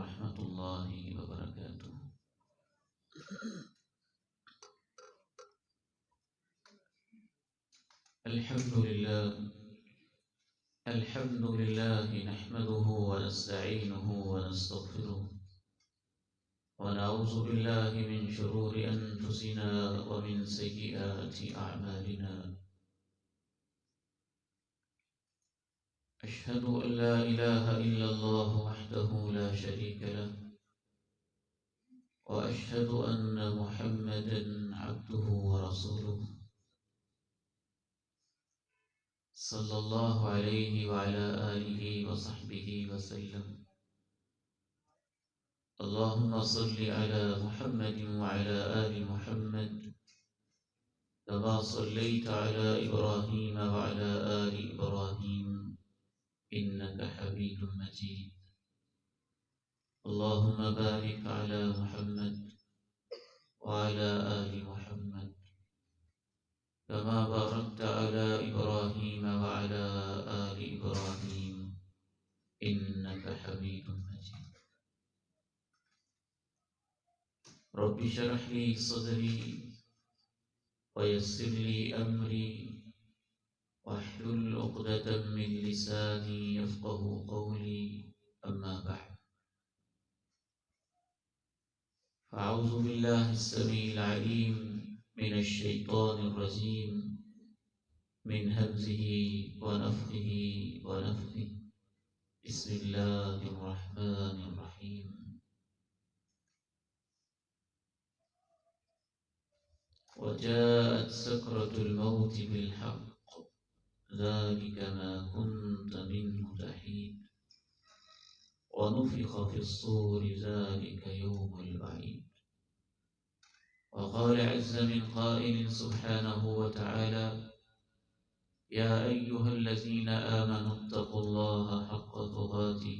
ورحمة الله وبركاته. الحمد لله نحمده ونستعينه ونستغفره ونعوذ بالله من شرور أنفسنا ومن سيئات أعمالنا. أشهد أن لا إله إلا الله وحده لا شريك له وأشهد أن محمدا عبده ورسوله صلى الله عليه وعلى آله وصحبه وسلم. اللهم صل على محمد وعلى آل محمد كما صليت على إبراهيم وعلى آل إبراهيم إنك حميد مجيد. اللهم بارك على محمد وعلى آل محمد كما باركت على إبراهيم وعلى آل إبراهيم إنك حميد مجيد. رب اشرح لي صدري ويسر لي أمري واحلل عقدة من لساني يفقه قولي. أما بعد، فأعوذ بالله السميع العليم من الشيطان الرجيم من همزه ونفخه ونفثه. بسم الله الرحمن الرحيم. وجاءت سكرة الموت بالحق ذلك ما كنت منه تحيد ونفخ في الصور ذلك يوم الوعيد. وقال عز من قائل سبحانه وتعالى: يا أيها الذين آمنوا اتقوا الله حق تقاته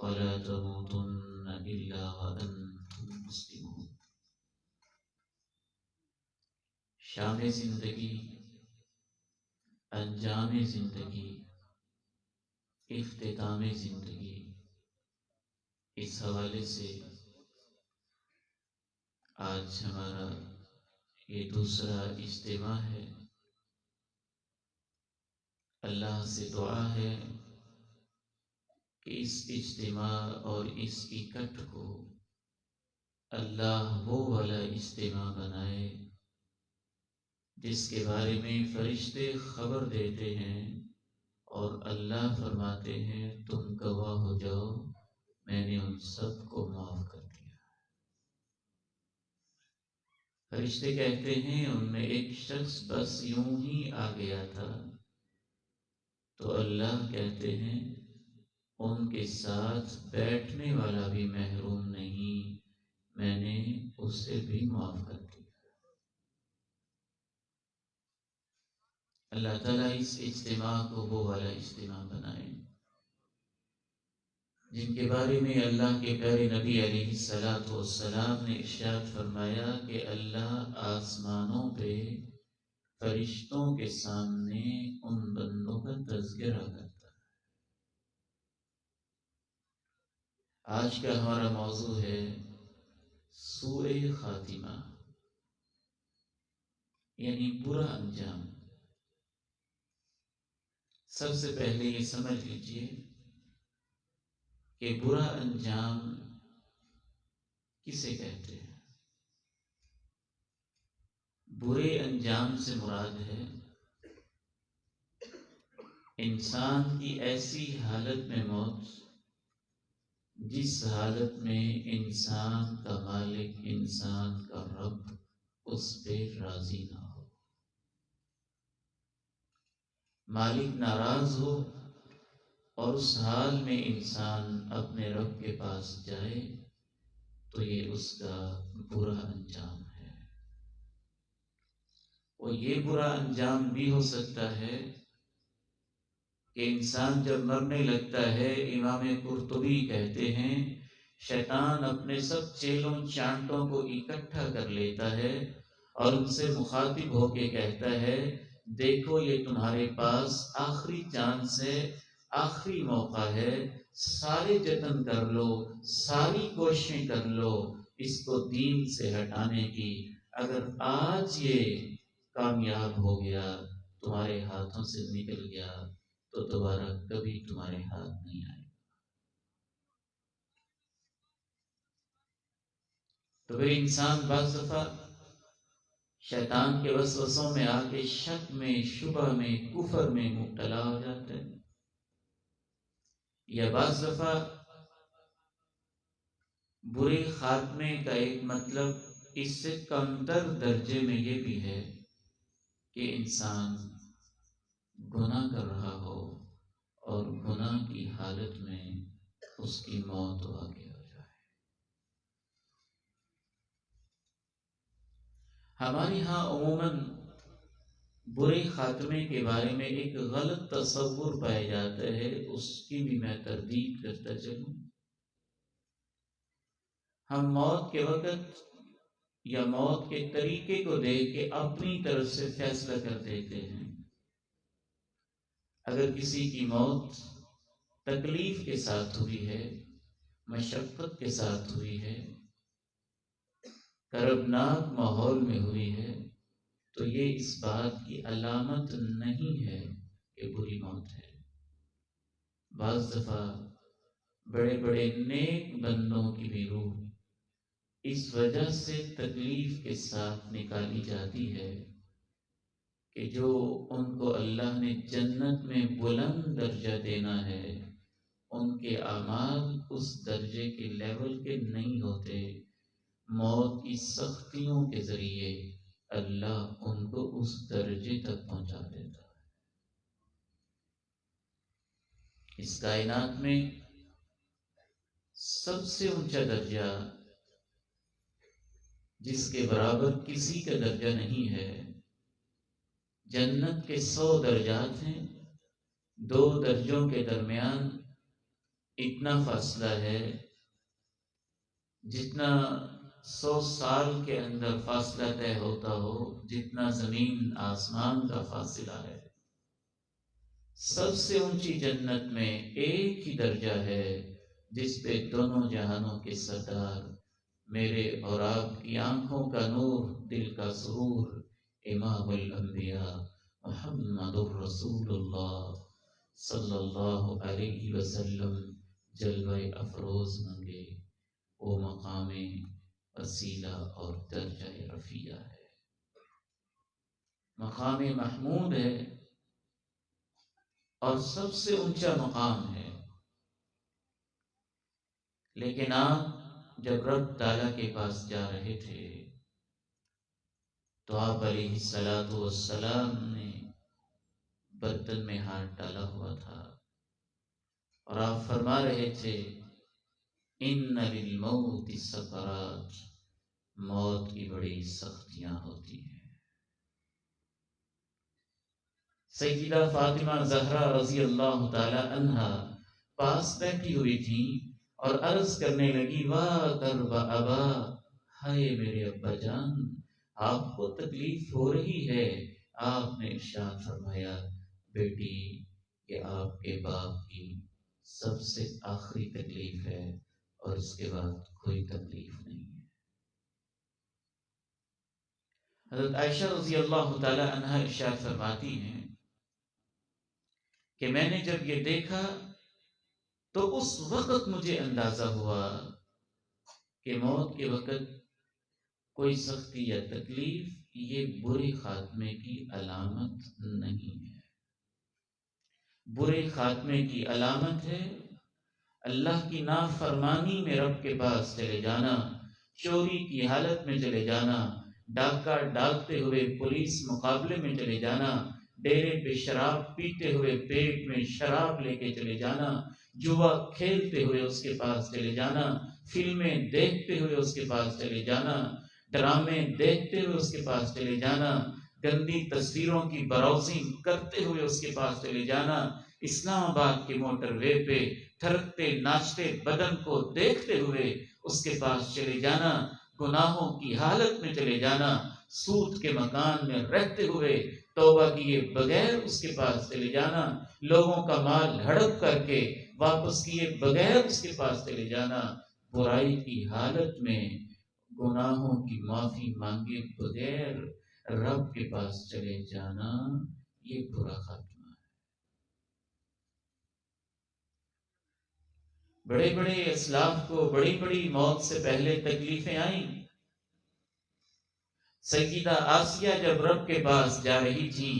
ولا تموتن إلا وأنتم مسلمون. شام زندگی، انجام زندگی، اختتام زندگی، اس حوالے سے آج ہمارا یہ دوسرا اجتماع ہے. اللہ سے دعا ہے کہ اس اجتماع اور اس اکٹھ کو اللہ وہ والا اجتماع بنائے جس کے بارے میں فرشتے خبر دیتے ہیں اور اللہ فرماتے ہیں تم گواہ ہو جاؤ میں نے ان سب کو معاف کر دیا. فرشتے کہتے ہیں ان میں ایک شخص بس یوں ہی آ گیا تھا، تو اللہ کہتے ہیں ان کے ساتھ بیٹھنے والا بھی محروم نہیں، میں نے اسے بھی معاف کر دیا. اللہ تعالیٰ اس اجتماع کو وہ والا اجتماع بنائے جن کے بارے میں اللہ کے پیارے نبی علیہ السلام نے ارشاد فرمایا کہ اللہ آسمانوں پہ فرشتوں کے سامنے ان بندوں کا تذکرہ کرتا ہے. آج کا ہمارا موضوع ہے سوء خاتمہ، یعنی برا انجام. سب سے پہلے یہ سمجھ لیجئے کہ برا انجام کسے کہتے ہیں. برے انجام سے مراد ہے انسان کی ایسی حالت میں موت جس حالت میں انسان کا مالک، انسان کا رب اس پہ راضی نہ ہو. مالک ناراض ہو اور اس حال میں انسان اپنے رب کے پاس جائے تو یہ اس کا برا انجام ہے. اور یہ برا انجام بھی ہو سکتا ہے کہ انسان جب مرنے لگتا ہے، امام قرطبی کہتے ہیں شیطان اپنے سب چیلوں چانٹوں کو اکٹھا کر لیتا ہے اور ان سے مخاطب ہو کے کہتا ہے دیکھو یہ تمہارے پاس آخری چانس ہے، آخری موقع ہے، سارے جتن کر لو، ساری کوششیں کر لو اس کو دین سے ہٹانے کی۔ اگر آج یہ کامیاب ہو گیا، تمہارے ہاتھوں سے نکل گیا، تو دوبارہ کبھی تمہارے ہاتھ نہیں آئے۔ تو پھر انسان بعض دفعہ شیطان کے وسوسوں میں آ کے شک میں، شبہ میں، کفر میں مبتلا ہو جاتا ہے، یا بعض دفعہ برے خاتمے کا ایک مطلب اس سے کمتر درجے میں یہ بھی ہے کہ انسان گناہ کر رہا ہو اور گناہ کی حالت میں اس کی موت واقع ہو جائے۔ ہمارے ہاں عموماً برے خاتمے کے بارے میں ایک غلط تصور پایا جاتا ہے، اس کی بھی میں تردید کرتا چلوں۔ ہم موت کے وقت یا موت کے طریقے کو دیکھ کے اپنی طرف سے فیصلہ کر دیتے ہیں۔ اگر کسی کی موت تکلیف کے ساتھ ہوئی ہے، مشقت کے ساتھ ہوئی ہے، کربناک ماحول میں ہوئی ہے، تو یہ اس بات کی علامت نہیں ہے کہ بری موت ہے۔ بعض دفعہ بڑے بڑے نیک بندوں کی بھی روح اس وجہ سے تکلیف کے ساتھ نکالی جاتی ہے کہ جو ان کو اللہ نے جنت میں بلند درجہ دینا ہے، ان کے اعمال اس درجے کے لیول کے نہیں ہوتے۔ موت کی سختیوں کے ذریعے اللہ ان کو اس درجے تک پہنچا دیتا ہے۔ اس کائنات میں سب سے اونچا درجہ جس کے برابر کسی کا درجہ نہیں ہے، جنت کے 100 درجات ہیں، 2 درجوں کے درمیان اتنا فاصلہ ہے جتنا 100 سال کے اندر فاصلہ طے ہوتا ہو، جتنا زمین آسمان کا فاصلہ ہے۔ سب سے اونچی جنت میں ایک ہی درجہ ہے جس پہ دونوں جہانوں کے سردار، میرے اور آپ کی آنکھوں کا نور، دل کا سرور، امام الانبیاء محمد الرسول اللہ صلی اللہ علیہ وسلم جلوہ افروز منگے، وہ مقام وسیلہ اور درجہ رفیع ہے، مقام محمود ہے اور سب سے اونچا مقام ہے۔ لیکن آپ جب رب تعالیٰ کے پاس جا رہے تھے تو آپ علیہ الصلاۃ والسلام نے برتن میں ہاتھ ڈالا ہوا تھا اور آپ فرما رہے تھے ان للموت سکرات، موت کی بڑی سختیاں ہوتی ہیں۔ سیدہ فاطمہ زہرا رضی اللہ تعالی عنہا پاس بیٹھی ہوئی تھی اور عرض کرنے لگی واہ کرب ابا، ہائے میرے ابا جان، آپ کو تکلیف ہو رہی ہے۔ آپ نے ارشاد فرمایا بیٹی کہ آپ کے باپ کی سب سے آخری تکلیف ہے اور اس کے بعد کوئی تکلیف نہیں ہے۔ حضرت عائشہ رضی اللہ تعالی عنہا ارشاد فرماتی ہیں کہ میں نے جب یہ دیکھا تو اس وقت مجھے اندازہ ہوا کہ موت کے وقت کوئی سختی یا تکلیف یہ برے خاتمے کی علامت نہیں ہے۔ برے خاتمے کی علامت ہے اللہ کی نافرمانی میں رب کے پاس چلے جانا، چوری کی حالت میں چلے جانا، ڈاکہ ڈالتے ہوئے پولیس مقابلے میں چلے جانا، ڈیرے پہ شراب پیتے ہوئے پیٹ میں شراب لے کے چلے جانا، جوا کھیلتے ہوئے اس کے پاس چلے جانا، فلمیں دیکھتے ہوئے اس کے پاس چلے جانا، ڈرامے دیکھتے ہوئے اس کے پاس چلے جانا، گندی تصویروں کی براؤزنگ کرتے ہوئے اس کے پاس چلے جانا، اسلام آباد کے موٹر وے پہ تھرکتے ناچتے بدن کو دیکھتے ہوئے اس کے پاس چلے جانا، گناہوں کی حالت میں چلے جانا، سود کے مکان میں رہتے ہوئے توبہ کیے بغیر اس کے پاس چلے جانا، لوگوں کا مال ہڑپ کر کے واپس کیے بغیر اس کے پاس چلے جانا، برائی کی حالت میں گناہوں کی معافی مانگے بغیر رب کے پاس چلے جانا، یہ برا خاتمہ ہے۔ بڑے بڑے اسلاف کو بڑی بڑی موت سے پہلے تکلیفیں آئیں۔ سیدہ آسیہ جب رب کے پاس جا رہی تھی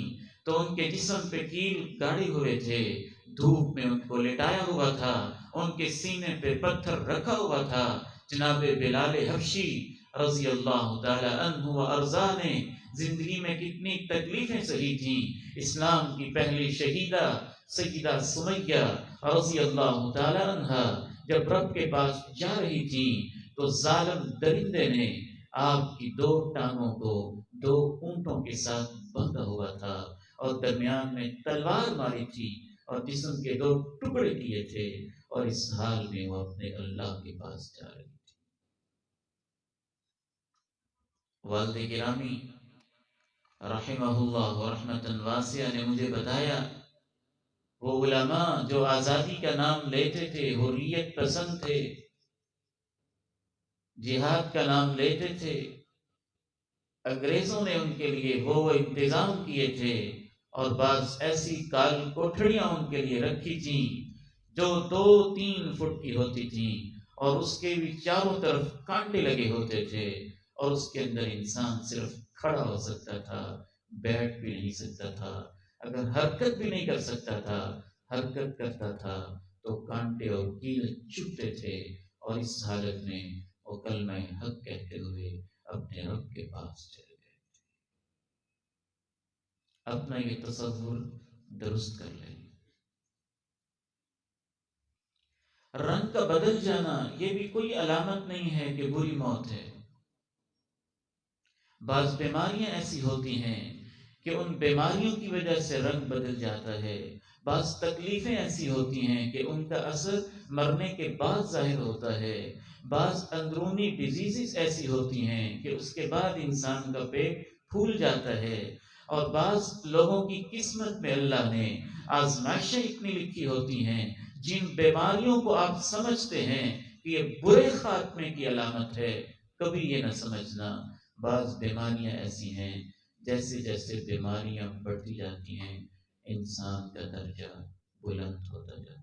تو ان کے جسم پہ کیل گاڑے ہوئے تھے، دھوپ میں ان کو لٹایا ہوا تھا، ان کے سینے پہ پتھر رکھا ہوا تھا۔ جناب بلال حبشی رضی اللہ تعالی عنہ و ارضا نے زندگی میں کتنی تکلیفیں سہی تھیں۔ اسلام کی پہلی شہیدہ سیدہ سمیہ رضی اللہ تعالی عنہ جب رب کے پاس جا رہی تھی تو ظالم درندے نے آپ کی 2 ٹانگوں کو 2 اونٹوں کے ساتھ بندھا ہوا تھا اور درمیان میں تلوار ماری تھی اور جسم کے 2 ٹکڑے کیے تھے، اور اس حال میں وہ اپنے اللہ کے پاس جا رہی تھی۔ والد گرامی رحمہ اللہ رحمتاً واسعہ نے مجھے بتایا، وہ علماء جو آزادی کا نام لیتے تھے، حریت پسند تھے، جہاد کا نام لیتے تھے، انگریزوں نے ان کے لیے وہ انتظام کیے تھے اور بعض ایسی کال کوٹھڑیاں ان کے لیے رکھی تھیں جو 2-3 فٹ کی ہوتی تھیں اور اس کے بھی چاروں طرف کانٹے لگے ہوتے تھے، اور اس کے اندر انسان صرف کھڑا ہو سکتا تھا، بیٹھ بھی نہیں سکتا تھا، اگر حرکت بھی نہیں کر سکتا تھا، حرکت کرتا تھا تو کانٹے اور کیل چبھتے تھے، اور اس حالت میں وہ کلمہ حق کہتے ہوئے اپنے رب کے پاس چلے گئے۔ اپنا یہ تصور درست کر لیں۔ رنگ کا بدل جانا یہ بھی کوئی علامت نہیں ہے کہ بری موت ہے۔ بعض بیماریاں ایسی ہوتی ہیں کہ ان بیماریوں کی وجہ سے رنگ بدل جاتا ہے، بعض تکلیفیں ایسی ہوتی ہیں کہ ان کا اثر مرنے کے بعد ظاہر ہوتا ہے، بعض اندرونی ڈیزیزز ایسی ہوتی ہیں کہ اس کے بعد انسان کا پیٹ پھول جاتا ہے، اور بعض لوگوں کی قسمت میں اللہ نے آزمائشیں اتنی لکھی ہوتی ہیں، جن بیماریوں کو آپ سمجھتے ہیں کہ یہ برے خاتمے کی علامت ہے، کبھی یہ نہ سمجھنا۔ بعض بیماریاں ایسی ہیں جیسے جیسے بیماریاں بڑھتی جاتی ہیں انسان کا درجہ بلند ہوتا جاتا ہے۔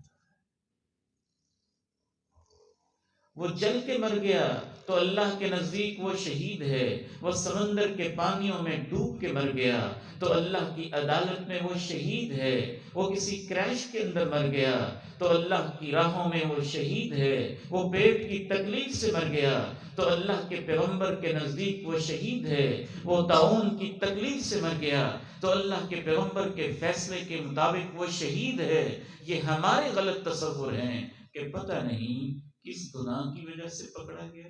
وہ جل کے مر گیا تو اللہ کے نزدیک وہ شہید ہے، وہ سمندر کے پانیوں میں ڈوب کے مر گیا تو اللہ کی عدالت میں وہ شہید ہے، وہ کسی کریش کے اندر مر گیا تو اللہ کی راہوں میں وہ شہید ہے، وہ پیٹ کی تکلیف سے مر گیا تو اللہ کے پیغمبر کے نزدیک وہ شہید ہے، وہ طاعون کی تکلیف سے مر گیا تو اللہ کے پیغمبر کے فیصلے کے مطابق وہ شہید ہے۔ یہ ہمارے غلط تصور ہیں کہ پتہ نہیں کس گناہ کی وجہ سے پکڑا گیا۔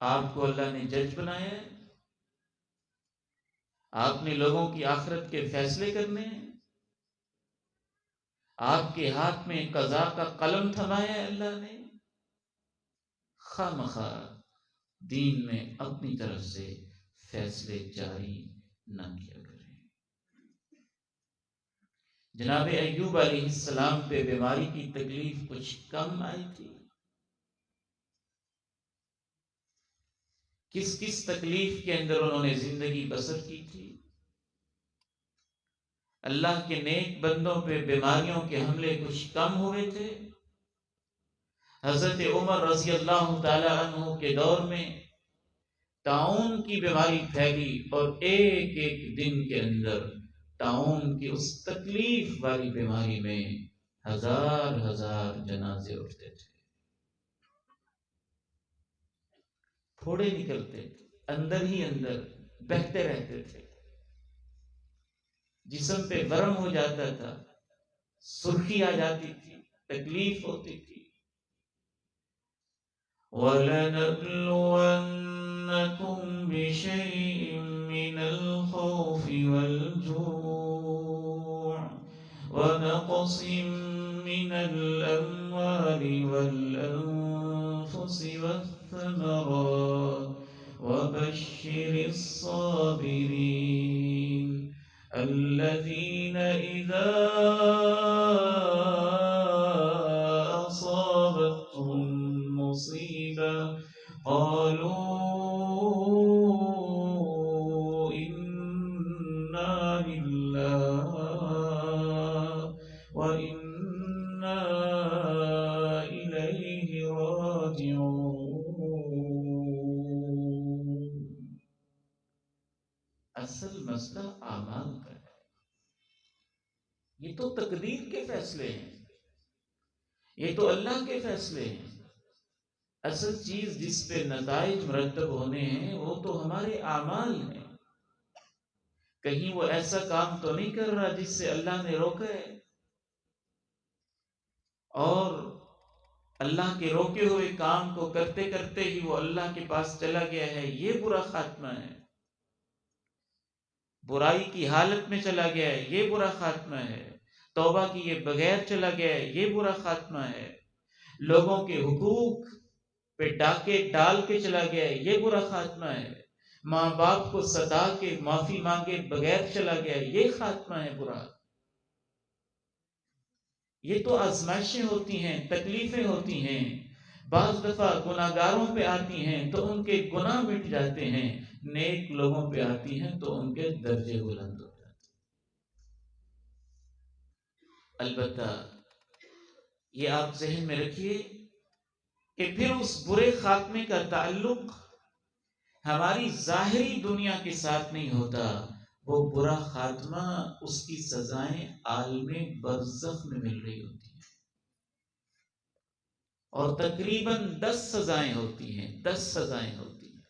آپ کو اللہ نے جج بنایا ہے، آپ نے لوگوں کی آخرت کے فیصلے کرنے ہیں، آپ کے ہاتھ میں قضا کا قلم تھمایا ہے اللہ نے، خواہ مخواہ دین میں اپنی طرف سے فیصلے جاری نہ کیا کریں۔ جناب ایوب علیہ السلام پہ بیماری کی تکلیف کچھ کم آئی تھی؟ کس کس تکلیف کے اندر انہوں نے زندگی بسر کی تھی؟ اللہ کے نیک بندوں پہ بیماریوں کے حملے کچھ کم ہوئے تھے؟ حضرت عمر رضی اللہ تعالی عنہ کے دور میں طاعون کی بیماری پھیلی اور ایک ایک دن کے اندر طاعون کی اس تکلیف والی بیماری میں ہزار ہزار جنازے اٹھتے تھے، پھوڑے نکلتے تھے، اندر ہی اندر بہتے رہتے تھے، جسم پہ ورم ہو جاتا تھا، سرخی آ جاتی تھی، تکلیف ہوتی تھی۔ وَلَنَبْلُوَنَّكُمْ بِشَيْءٍ مِّنَ الْخَوْفِ وَالْجُوعِ وَنَقْصٍ مِّنَ الْأَمْوَالِ وَالْأَنفُسِ وَالثَّمَرَاتِ وبشر الصابرين الذين إذا أصابتهم مصيبة قالوا إنا لله وإنا إليه راجعون. اصل مسئلہ اعمال کا ہے. یہ تو تقدیر کے فیصلے ہیں، یہ تو اللہ کے فیصلے ہیں. اصل چیز جس پہ نتائج مرتب ہونے ہیں وہ تو ہمارے اعمال ہیں. کہیں وہ ایسا کام تو نہیں کر رہا جس سے اللہ نے روکا ہے، اور اللہ کے روکے ہوئے کام کو کرتے کرتے ہی وہ اللہ کے پاس چلا گیا ہے، یہ برا خاتمہ ہے. برائی کی حالت میں چلا گیا ہے، یہ برا خاتمہ ہے. توبہ کیے بغیر چلا گیا ہے، یہ برا خاتمہ ہے. لوگوں کے حقوق پہ ڈاکے ڈال کے چلا گیا ہے، یہ برا خاتمہ ہے. ماں باپ کو ستا کے معافی مانگے بغیر چلا گیا ہے، یہ خاتمہ ہے برا. یہ تو آزمائشیں ہوتی ہیں، تکلیفیں ہوتی ہیں. بعض دفعہ گناہگاروں پہ آتی ہیں تو ان کے گناہ مٹ جاتے ہیں، نیک لوگوں پہ آتی ہیں تو ان کے درجے بلند ہو جاتے ہیں. البتہ یہ آپ ذہن میں رکھیے کہ پھر اس برے خاتمے کا تعلق ہماری ظاہری دنیا کے ساتھ نہیں ہوتا. وہ برا خاتمہ اس کی سزائیں عالم برزخ میں مل رہی ہوتی ہیں، اور تقریباً 10 سزائیں ہوتی ہیں. 10 سزائیں ہوتی ہیں،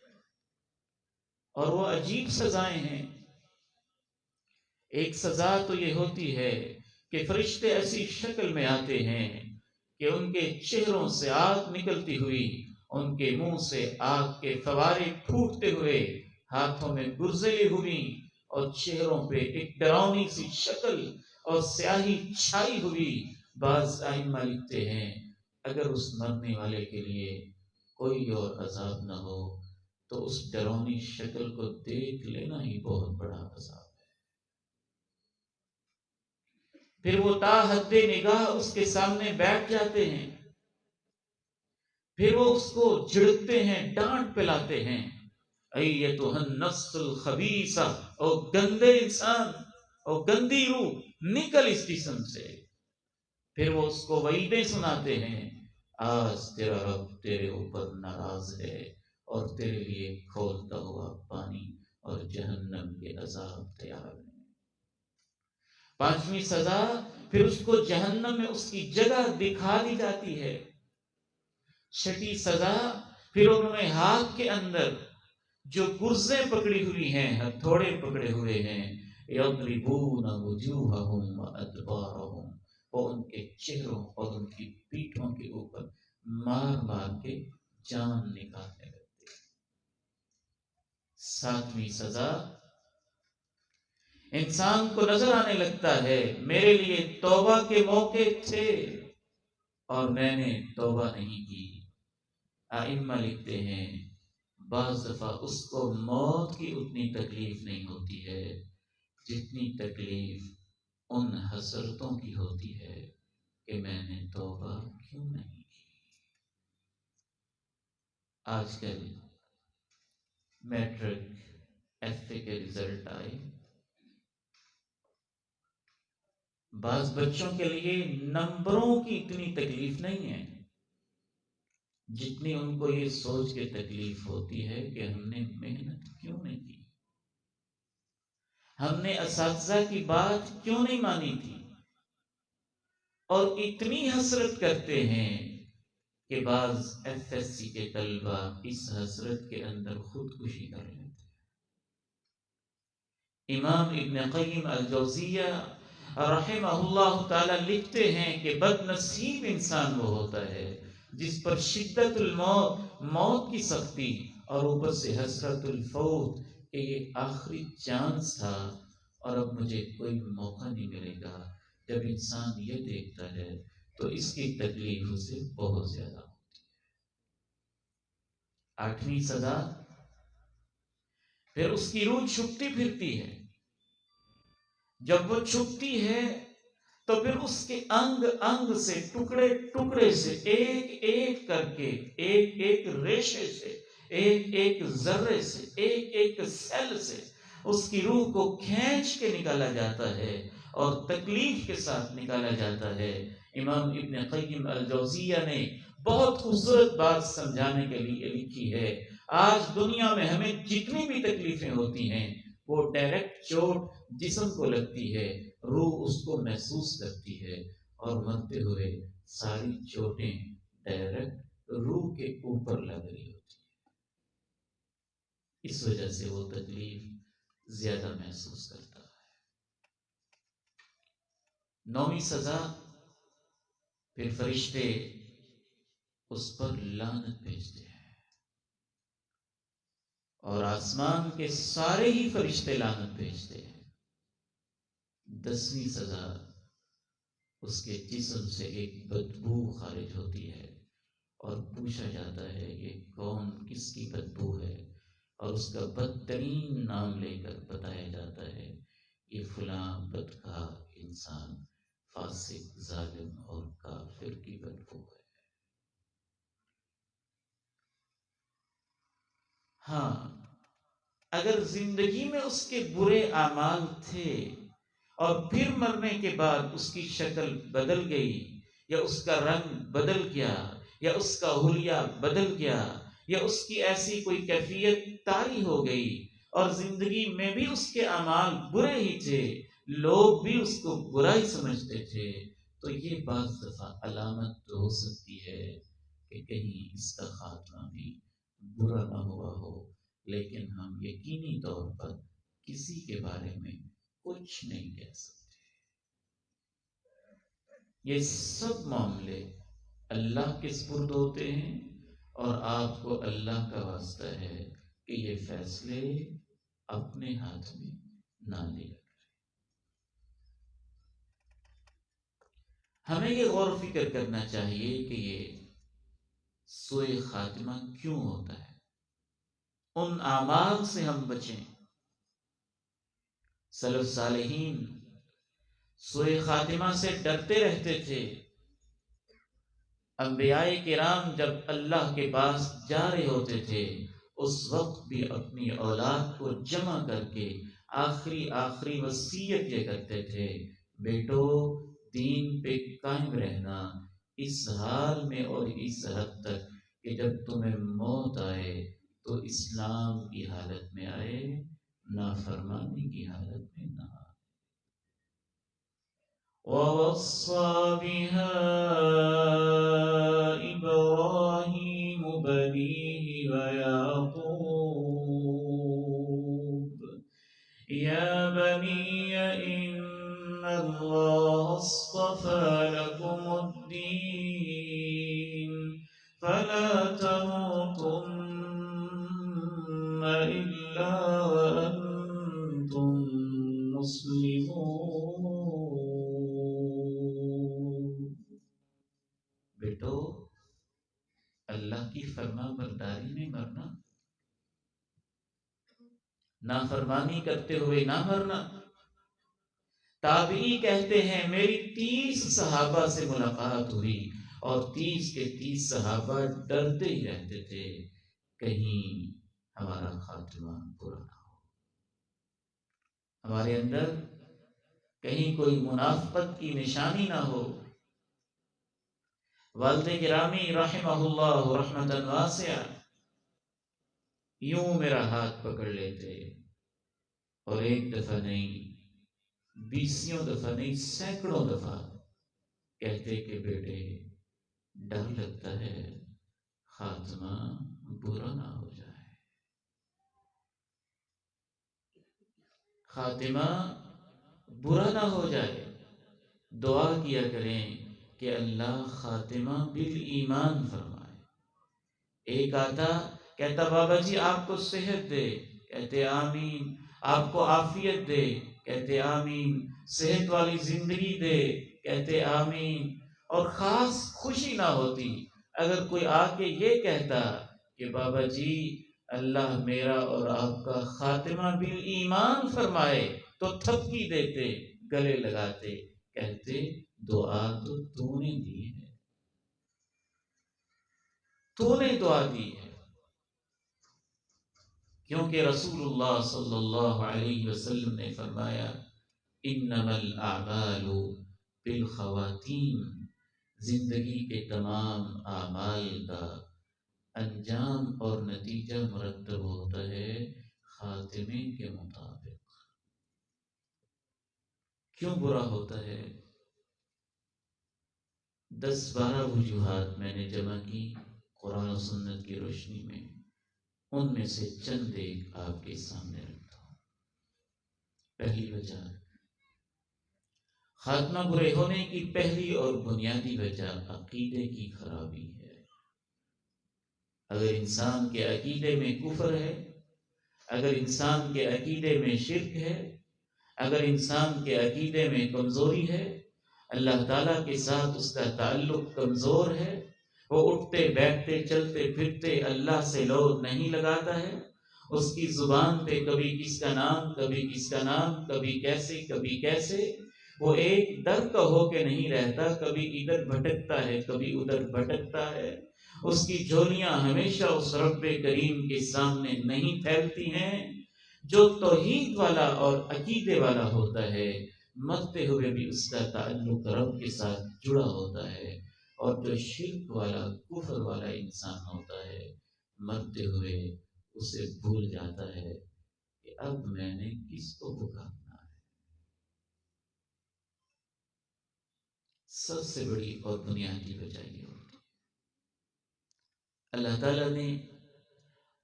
اور وہ عجیب سزائیں ہیں. ایک سزا تو یہ ہوتی ہے کہ فرشتے ایسی شکل میں آتے ہیں کہ ان کے چہروں سے آگ نکلتی ہوئی، ان کے منہ سے آگ کے فوارے پھوٹتے ہوئے، ہاتھوں میں گرزلیں ہوئی، اور چہروں پہ ایک ڈراؤنی سی شکل اور سیاہی چھائی ہوئی. بعض ائمہ لکھتے ہیں اگر اس مرنے والے کے لیے کوئی اور عذاب نہ ہو تو اس ڈراؤنی شکل کو دیکھ لینا ہی بہت بڑا عذاب. پھر وہ تا حد نگاہ اس کے سامنے بیٹھ جاتے ہیں، پھر وہ اس کو جھڑکتے ہیں، ڈانٹ پلاتے ہیں. ایتھا النفس الخبیثہ، او گندے انسان، او گندی روح، نکل اس جسم سے. پھر وہ اس کو وعیدیں سناتے ہیں، آج تیرا رب تیرے اوپر ناراض ہے اور تیرے لیے کھولتا ہوا پانی اور جہنم کے عذاب تیار ہیں. 5ویں سزا پھر اس کو جہنم میں اس کی جگہ دکھا دی جاتی ہے. 6ٹھی سزا پھر انہوں نے ہاتھ کے اندر جو گرزیں پکڑی ہوئی ہیں، ہتھوڑے پکڑے ہوئے ہیں، یضربون وجوہہم وادبارہم، وہ ان کے چہروں اور ان کی پیٹھوں کے اوپر مار مار کے جان نکالنے لگتے. 7ویں سزا انسان کو نظر آنے لگتا ہے میرے لیے توبہ کے موقع تھے اور میں نے توبہ نہیں کی. ائمہ لکھتے ہیں بعض دفعہ اس کو موت کی اتنی تکلیف نہیں ہوتی ہے جتنی تکلیف ان حسرتوں کی ہوتی ہے کہ میں نے توبہ کیوں نہیں کی. آج کل میٹرک ایف اے کے رزلٹ آئے. بعض بچوں کے لیے نمبروں کی اتنی تکلیف نہیں ہے جتنی ان کو یہ سوچ کے تکلیف ہوتی ہے کہ ہم نے محنت کیوں نہیں کی، ہم نے اساتذہ کی بات کیوں نہیں مانی تھی. اور اتنی حسرت کرتے ہیں کہ بعض ایف ایس سی کے طلبہ اس حسرت کے اندر خودکشی کر لیتے ہیں. امام ابن قیم الجوزیہ رحمہ اللہ تعالی لکھتے ہیں کہ بد نصیب انسان وہ ہوتا ہے جس پر شدت الموت، موت کی سختی، اور اوپر سے حسرت الفوت کہ یہ آخری چانس تھا اور اب مجھے کوئی موقع نہیں ملے گا. جب انسان یہ دیکھتا ہے تو اس کی تکلیف اسے بہت زیادہ ہوتی ہے. 8ویں سزا پھر اس کی روح چھپتی پھرتی ہے. جب وہ چھپتی ہے تو پھر اس کے انگ انگ سے ٹکڑے ٹکڑے سے ایک ایک کر کے ایک ایک ریشے سے ایک ایک ذرے سے ایک ایک سیل سے اس کی روح کو کھینچ کے نکالا جاتا ہے اور تکلیف کے ساتھ نکالا جاتا ہے. امام ابن قیم الجوزیہ نے بہت خوبصورت بات سمجھانے کے لیے لکھی ہے. آج دنیا میں ہمیں جتنی بھی تکلیفیں ہوتی ہیں وہ ڈائریکٹ چوٹ جسم کو لگتی ہے، روح اس کو محسوس کرتی ہے اور مرتے ہوئے ساری چوٹیں ڈائریکٹ روح کے اوپر لگ رہی ہوتی ہیں. اس وجہ سے وہ تکلیف زیادہ محسوس کرتا ہے. 9ویں سزا، پھر فرشتے اس پر لعنت بھیجتے ہیں اور آسمان کے سارے ہی فرشتے لعنت بھیجتے ہیں. 10ویں سزا، اس کے جسم سے ایک بدبو خارج ہوتی ہے اور پوچھا جاتا ہے یہ کون، کس کی بدبو ہے، اور اس کا بدترین نام لے کر بتایا جاتا ہے یہ فلاں بدکار انسان، فاسق، ظالم اور کافر کی بدبو ہے. ہاں، اگر زندگی میں اس کے برے اعمال تھے اور پھر مرنے کے بعد اس کی شکل بدل گئی یا اس کا رنگ بدل گیا یا اس کا حلیہ بدل گیا یا اس کی ایسی کوئی کیفیت طاری ہو گئی اور زندگی میں بھی اس کے اعمال برے ہی تھے، لوگ بھی اس کو برا ہی سمجھتے تھے، تو یہ بعض دفعہ علامت تو ہو سکتی ہے کہ کہیں اس کا خاتمہ بھی برا نہ ہوا ہو. لیکن ہم یقینی طور پر کسی کے بارے میں کچھ نہیں کہہ سکتے. یہ سب معاملے اللہ کے سپرد ہوتے ہیں اور آپ کو اللہ کا واسطہ ہے کہ یہ فیصلے اپنے ہاتھ میں نہ لیا کریں. ہمیں یہ غور و فکر کرنا چاہیے کہ یہ سوء خاتمہ کیوں ہوتا ہے، ان اعمال سے ہم بچیں. سلف صالحین سوء خاتمہ سے ڈرتے رہتے تھے. انبیاء کرام جب اللہ کے پاس جا رہے ہوتے تھے اس وقت بھی اپنی اولاد کو جمع کر کے آخری وصیت یہ کرتے تھے، بیٹو دین پہ قائم رہنا اس حال میں اور اس حد تک کہ جب تمہیں موت آئے تو اسلام کی حالت میں آئے، نافرمانی کی حالت میں نہ آئے. وَوَصَّى بِهَا إِبْرَاهِيمُ بَنِيهِ وَيَعْقُوبُ يَا بَنِيَّ إِنَّ اللَّهَ اصْطَفَى لَكُمُ الدِّينَ فَلَا تَمُوتُنَّ إِلَّا وَأَنْتُمْ مُسْلِمُونَ. بیٹو اللہ کی فرما برداری میں مرنا، نافرمانی کرتے ہوئے نہ مرنا. تابعی کہتے ہیں میری 30 صحابہ سے ملاقات ہوئی اور 30 کے 30 صحابہ ڈرتے ہی رہتے تھے کہیں ہمارا خاتمہ برا نہ ہو، ہمارے اندر کہیں کوئی منافقت کی نشانی نہ ہو. والد گرامی رحمہ اللہ رحمتاً واسعہ یوں میرا ہاتھ پکڑ لیتے اور ایک دفعہ نہیں، 20 دفعہ نہیں، سینکڑوں دفعہ کہتے کہ بیٹے ڈر لگتا ہے خاتمہ برا نہ ہو جائے، خاتمہ برا نہ ہو جائے. دعا کیا کریں کہ اللہ خاتمہ بالایمان فرمائے. ایک آتا کہتا بابا جی آپ کو صحت دے، کہتے آمین. آپ کو عافیت دے، کہتے آمین. صحت والی زندگی دے، کہتے آمین. اور خاص خوشی نہ ہوتی اگر کوئی آ کے یہ کہتا کہ بابا جی اللہ میرا اور آپ کا خاتمہ بالایمان فرمائے تو تھپکی دیتے، گلے لگاتے، کہتے دعا تو نے دی ہے، تو نے دعا دی ہے۔ کیونکہ رسول اللہ صلی اللہ علیہ وسلم نے فرمایا انما الاعمال بالخواتیم، زندگی کے تمام اعمال کا انجام اور نتیجہ مرتب ہوتا ہے خاتمے کے مطابق۔ کیوں برا ہوتا ہے؟ 10-12 وجوہات میں نے جمع کی قرآن و سنت کی روشنی میں، ان میں سے چند ایک آپ کے سامنے رکھتا ہوں۔ پہلی وجہ، خاتمہ برے ہونے کی پہلی اور بنیادی وجہ عقیدے کی خرابی ہے۔ اگر انسان کے عقیدے میں کفر ہے، اگر انسان کے عقیدے میں شرک ہے، اگر انسان کے عقیدے میں کمزوری ہے، اللہ تعالیٰ کے ساتھ اس کا تعلق کمزور ہے، وہ اٹھتے بیٹھتے چلتے پھرتے اللہ سے لوگ نہیں لگاتا ہے، اس کی زبان پہ کبھی کس کا نام، کبھی کس کا نام، کبھی کیسے، وہ ایک در کا ہو کے نہیں رہتا، کبھی ادھر بھٹکتا ہے، کبھی ادھر بھٹکتا ہے۔ اس کی جھولیاں ہمیشہ اس رب کریم کے سامنے نہیں پھیلتی ہیں۔ جو توحید والا اور عقیدے والا ہوتا ہے، مرتے ہوئے بھی اس کا تعلق رب کے ساتھ جڑا ہوتا ہے، اور جو شرک والا کفر والا انسان ہوتا ہے، مرتے ہوئے اسے بھول جاتا ہے کہ اب میں نے کس کو پکارنا ہے۔ سب سے بڑی اور بنیادی وجہ یہ ہوتی ہے۔ اللہ تعالیٰ نے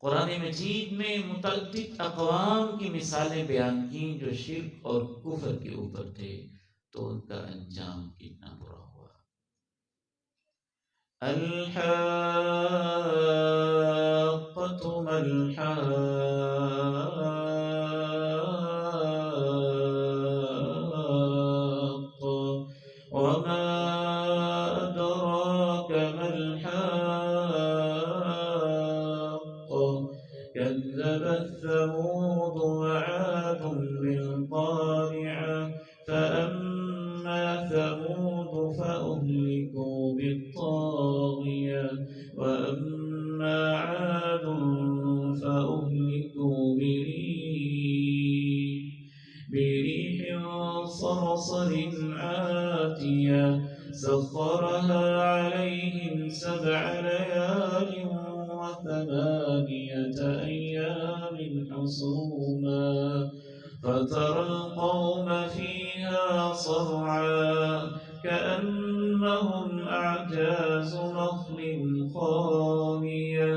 قرآن مجید میں متعدد اقوام کی مثالیں بیان کی جو شرک اور کفر کے اوپر تھے، تو ان کا انجام کتنا برا ہوا۔ الحاقۃ ما الحاقۃ وما أدراك ما الحاقۃ كذبت ثمود وعاد بالقارعة فأما ثمود فأهلكوا بالطاغية وأما عاد فأهلكوا بريح صرصر عاتية سخرها عليهم 7 ليال و8 أيام حسوما فترى القوم فيها صرعا كأنهم أعجاز نخل خاوية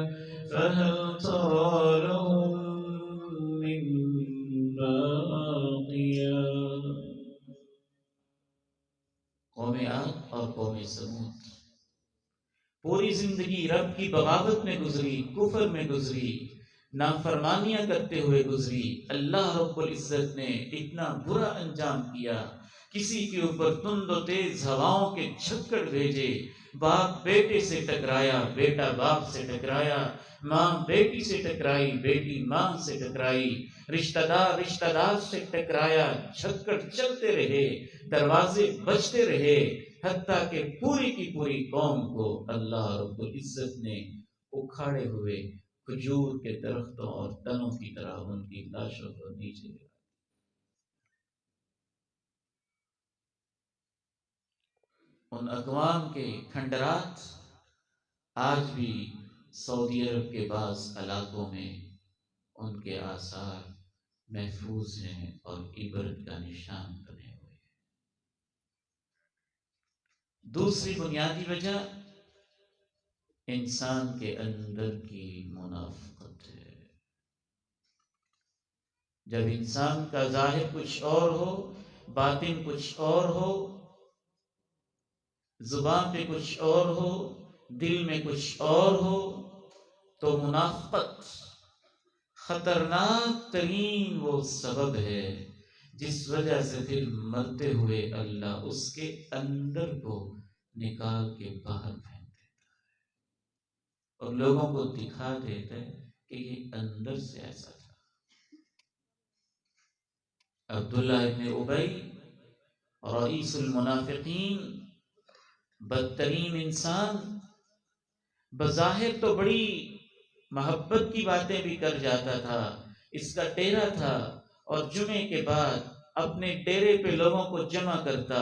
فهل ترى لهم من باقية۔ قوم عاد اور قوم ثمود پوری زندگی رب کی بغاوت میں گزری، کفر میں گزری، نافرمانیاں کرتے ہوئے گزری۔ اللہ رب العزت نے اتنا برا انجام کیا، کسی کے اوپر تند و تیز ہواؤں کے جھکڑ بھیجے، باپ بیٹے سے ٹکرایا، بیٹا باپ سے ٹکرایا، ماں بیٹی سے ٹکرائی، بیٹی ماں سے ٹکرائی، رشتہ دار سے ٹکرایا، جھکڑ چلتے رہے، دروازے بجتے رہے، حتیٰ کہ پوری کی پوری قوم کو اللہ رب العزت نے اکھاڑے ہوئے کھجور کے درختوں اور تنوں کی طرح ان کی لاشوں کو نیچے گرا۔ ان اقوام کے کھنڈرات آج بھی سعودی عرب کے بعض علاقوں میں ان کے آثار محفوظ ہیں اور عبرت کا نشان بنے ہوئے ہیں۔ دوسری بنیادی وجہ انسان کے اندر کی منافقت ہے۔ جب انسان کا ظاہر کچھ اور ہو، باطن کچھ اور ہو، زبان پہ کچھ اور ہو، دل میں کچھ اور ہو، تو منافقت خطرناک ترین وہ سبب ہے جس وجہ سے پھر مرتے ہوئے اللہ اس کے اندر کو نکال کے باہر پھینک دیتا ہے اور لوگوں کو دکھا دیتا ہے کہ یہ اندر سے ایسا تھا۔ عبداللہ ابن ابی رئیس المنافقین، بدترین انسان، بظاہر تو بڑی محبت کی باتیں بھی کر جاتا تھا، اس کا ڈیرا تھا، اور جمعے کے بعد اپنے ڈیرے پہ لوگوں کو جمع کرتا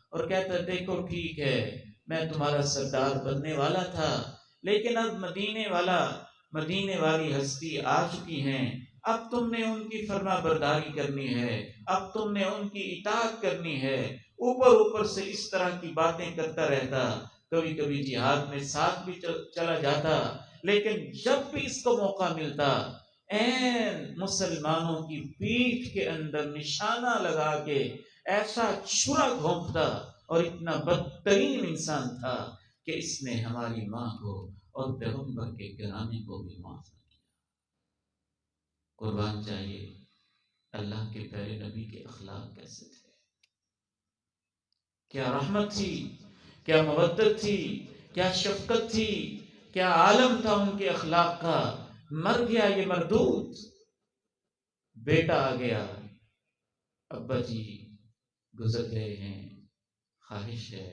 اور کہتا دیکھو ٹھیک ہے میں تمہارا سردار بننے والا تھا، لیکن اب مدینے والی ہستی آ چکی ہیں، اب تم نے ان کی فرما برداری کرنی ہے، اب تم نے ان کی اطاعت کرنی ہے۔ اوپر سے اس طرح کی باتیں کرتا رہتا، کبھی کبھی جہاد میں ساتھ بھی چلا جاتا، لیکن جب بھی اس کو موقع ملتا مسلمانوں کی پیٹھ کے اندر نشانہ لگا کے ایسا چھرا گھونپتا، اور اتنا بدترین انسان تھا کہ اس نے ہماری ماں کو اور پیغمبر کے گھرانے کو بھی معاف نہ کیا۔ قربان چاہیے اللہ کے پیارے نبی کے اخلاق کیسے تھے، کیا رحمت تھی، کیا مودت تھی، کیا شفقت تھی، کیا عالم تھا ان کے اخلاق کا۔ مر گیا یہ مردود، بیٹا آ گیا، ابا جی گزر گئے ہیں، خواہش ہے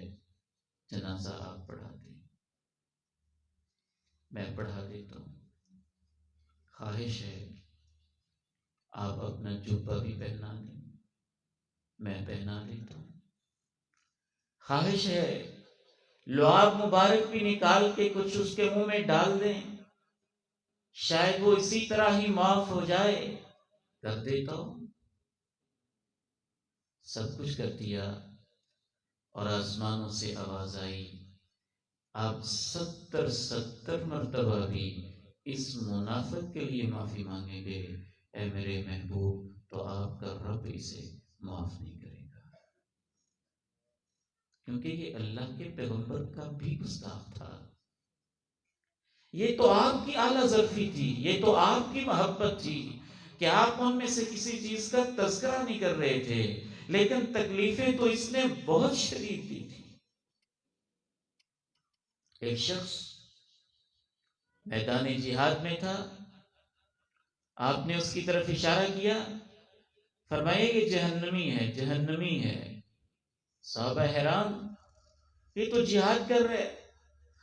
جنازہ آپ پڑھا دیں، میں پڑھا دیتا ہوں، خواہش ہے آپ اپنا جبہ بھی پہنا دیں، میں پہنا دیتا ہوں، خواہش ہے لعاب مبارک بھی نکال کے کچھ اس کے منہ میں ڈال دیں، شاید وہ اسی طرح ہی معاف ہو جائے، کر دیتا ہوں۔ سب کچھ کر دیا، اور آسمانوں سے آواز آئی، آپ 70 مرتبہ بھی اس منافق کے لیے معافی مانگیں گے اے میرے محبوب تو آپ کا رب اسے معاف نہیں کرے گا، کیونکہ یہ اللہ کے پیغمبر کا بھی گستاخ تھا۔ یہ تو آپ کی اعلیٰ ظرفی تھی، یہ تو آپ کی محبت تھی کہ آپ ان میں سے کسی چیز کا تذکرہ نہیں کر رہے تھے، لیکن تکلیفیں تو اس نے بہت شدید دی تھی۔ ایک شخص میدان جہاد میں تھا، آپ نے اس کی طرف اشارہ کیا، فرمایا یہ جہنمی ہے، جہنمی ہے۔ صحابہ حیران، یہ تو جہاد کر رہے،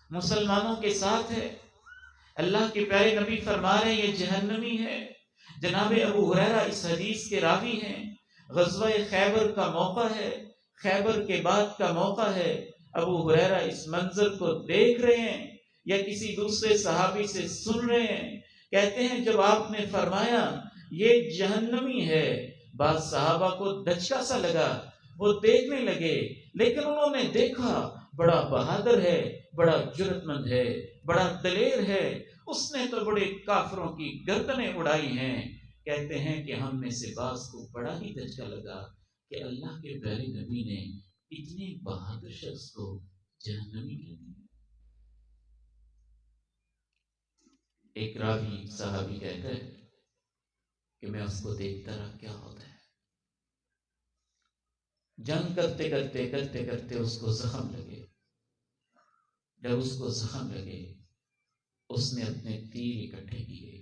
مسلمانوں کے ساتھ ہے، اللہ کے پیارے نبی فرما رہے ہیں یہ جہنمی ہے۔ جناب ابو ہریرہ اس حدیث کے راوی ہیں، غزوہ خیبر کا موقع ہے، خیبر کے بعد کا موقع ہے، ابو ہریرہ اس منظر کو دیکھ رہے ہیں یا کسی دوسرے صحابی سے سن رہے ہیں، کہتے ہیں جب آپ نے فرمایا یہ جہنمی ہے، بعض صحابہ کو دھچکا سا لگا، وہ دیکھنے لگے، لیکن انہوں نے دیکھا بڑا بہادر ہے، بڑا جرأت مند ہے، بڑا دلیر ہے، اس نے تو بڑے کافروں کی گردنیں اڑائی ہیں۔ کہتے ہیں کہ ہم میں سے بعض کو بڑا ہی دھچکا لگا کہ اللہ کے پیارے نبی نے اتنے بہادر شخص کو جہنمی کہہ دیا۔ ایک راوی صحابی کہتا ہے کہ میں اس کو دیکھتا رہا کیا ہوتا ہے، جنگ کرتے کرتے اس کو زخم لگے، جب اس کو زخم لگے اس نے اپنے تیر اکٹھے کیے،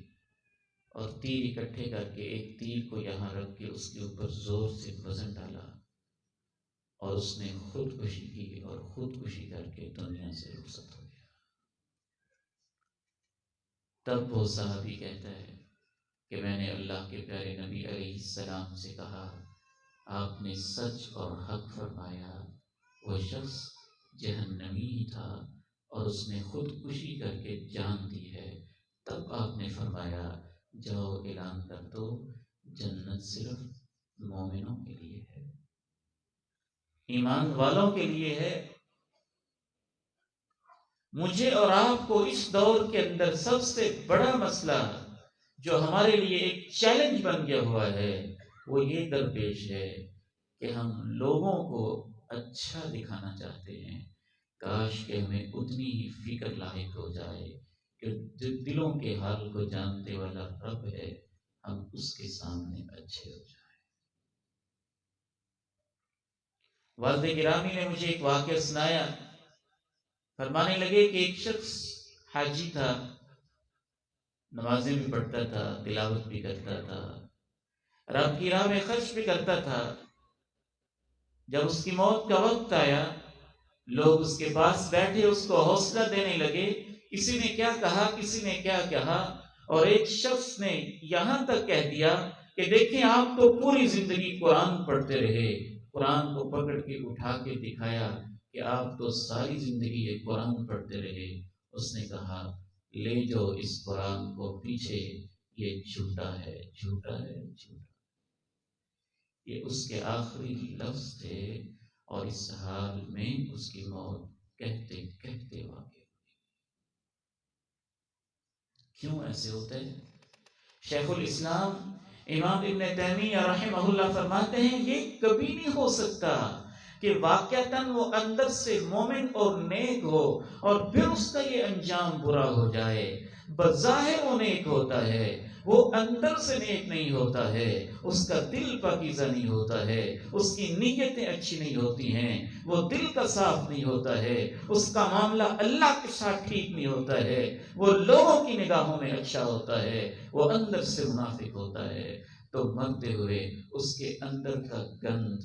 اور تیر اکٹھے کر کے ایک تیر کو یہاں رکھ کے اس کے اوپر زور سے وزن ڈالا، اور اس نے خودکشی کی، اور خودکشی کر کے دنیا سے رخصت ہو گیا۔ تب وہ صحابی کہتا ہے کہ میں نے اللہ کے پیارے نبی علیہ السلام سے کہا آپ نے سچ اور حق فرمایا، وہ شخص جہنمی ہی تھا اور اس نے خودکشی کر کے جان دی ہے۔ تب آپ نے فرمایا جاؤ اعلان کر دو جنت صرف مومنوں کے لیے ہے، ایمان والوں کے لیے ہے۔ مجھے اور آپ کو اس دور کے اندر سب سے بڑا مسئلہ جو ہمارے لیے ایک چیلنج بن گیا ہوا ہے وہ یہ درپیش ہے کہ ہم لوگوں کو اچھا دکھانا چاہتے ہیں، کاش کہ ہمیں اتنی ہی فکر لاحق ہو جائے کہ جو دلوں کے حال کو جانتے والا رب ہے ہم اس کے سامنے اچھے ہو جائیں۔ والد گرامی نے مجھے ایک واقعہ سنایا، فرمانے لگے کہ ایک شخص حاجی تھا، نمازیں بھی پڑھتا تھا، تلاوت بھی کرتا تھا، رب کی راہ میں خرچ بھی کرتا تھا۔ جب اس کی موت کا وقت آیا، لوگ اس کے پاس بیٹھے اس کو حوصلہ دینے لگے، کسی نے کیا کہا، کسی نے کیا کہا، اور ایک شخص نے یہاں تک کہہ دیا کہ دیکھیں آپ تو پوری زندگی قرآن پڑھتے رہے، قرآن کو پکڑ کے اٹھا کے دکھایا کہ آپ تو ساری زندگی یہ قرآن پڑھتے رہے۔ اس نے کہا لے جو اس قرآن کو پیچھے، یہ جھوٹا ہے، جھوٹا ہے، جھوٹا۔ یہ اس کے آخری لفظ تھے، اور اس حال میں اس کی موت کہتے کہتے واقع ہوئی۔ کیوں ایسے ہوتا ہے؟ شیخ الاسلام امام ابن تیمیہ رحمہ اللہ فرماتے ہیں یہ کبھی نہیں ہو سکتا کہ واقعتاً وہ اندر سے مومن اور نیک ہو اور پھر اس کا یہ انجام برا ہو جائے۔ بظاہر وہ نیک ہوتا ہے، وہ اندر سے نیک نہیں ہوتا ہے، اس کا دل پاکیزہ نہیں ہوتا ہے، اس کی نیتیں اچھی نہیں ہوتی ہیں، وہ دل کا صاف نہیں ہوتا ہے، اس کا معاملہ اللہ کے ساتھ ٹھیک نہیں ہوتا ہے، وہ لوگوں کی نگاہوں میں اچھا ہوتا ہے، وہ اندر سے منافق ہوتا ہے، تو مرتے ہوئے اس کے اندر کا گند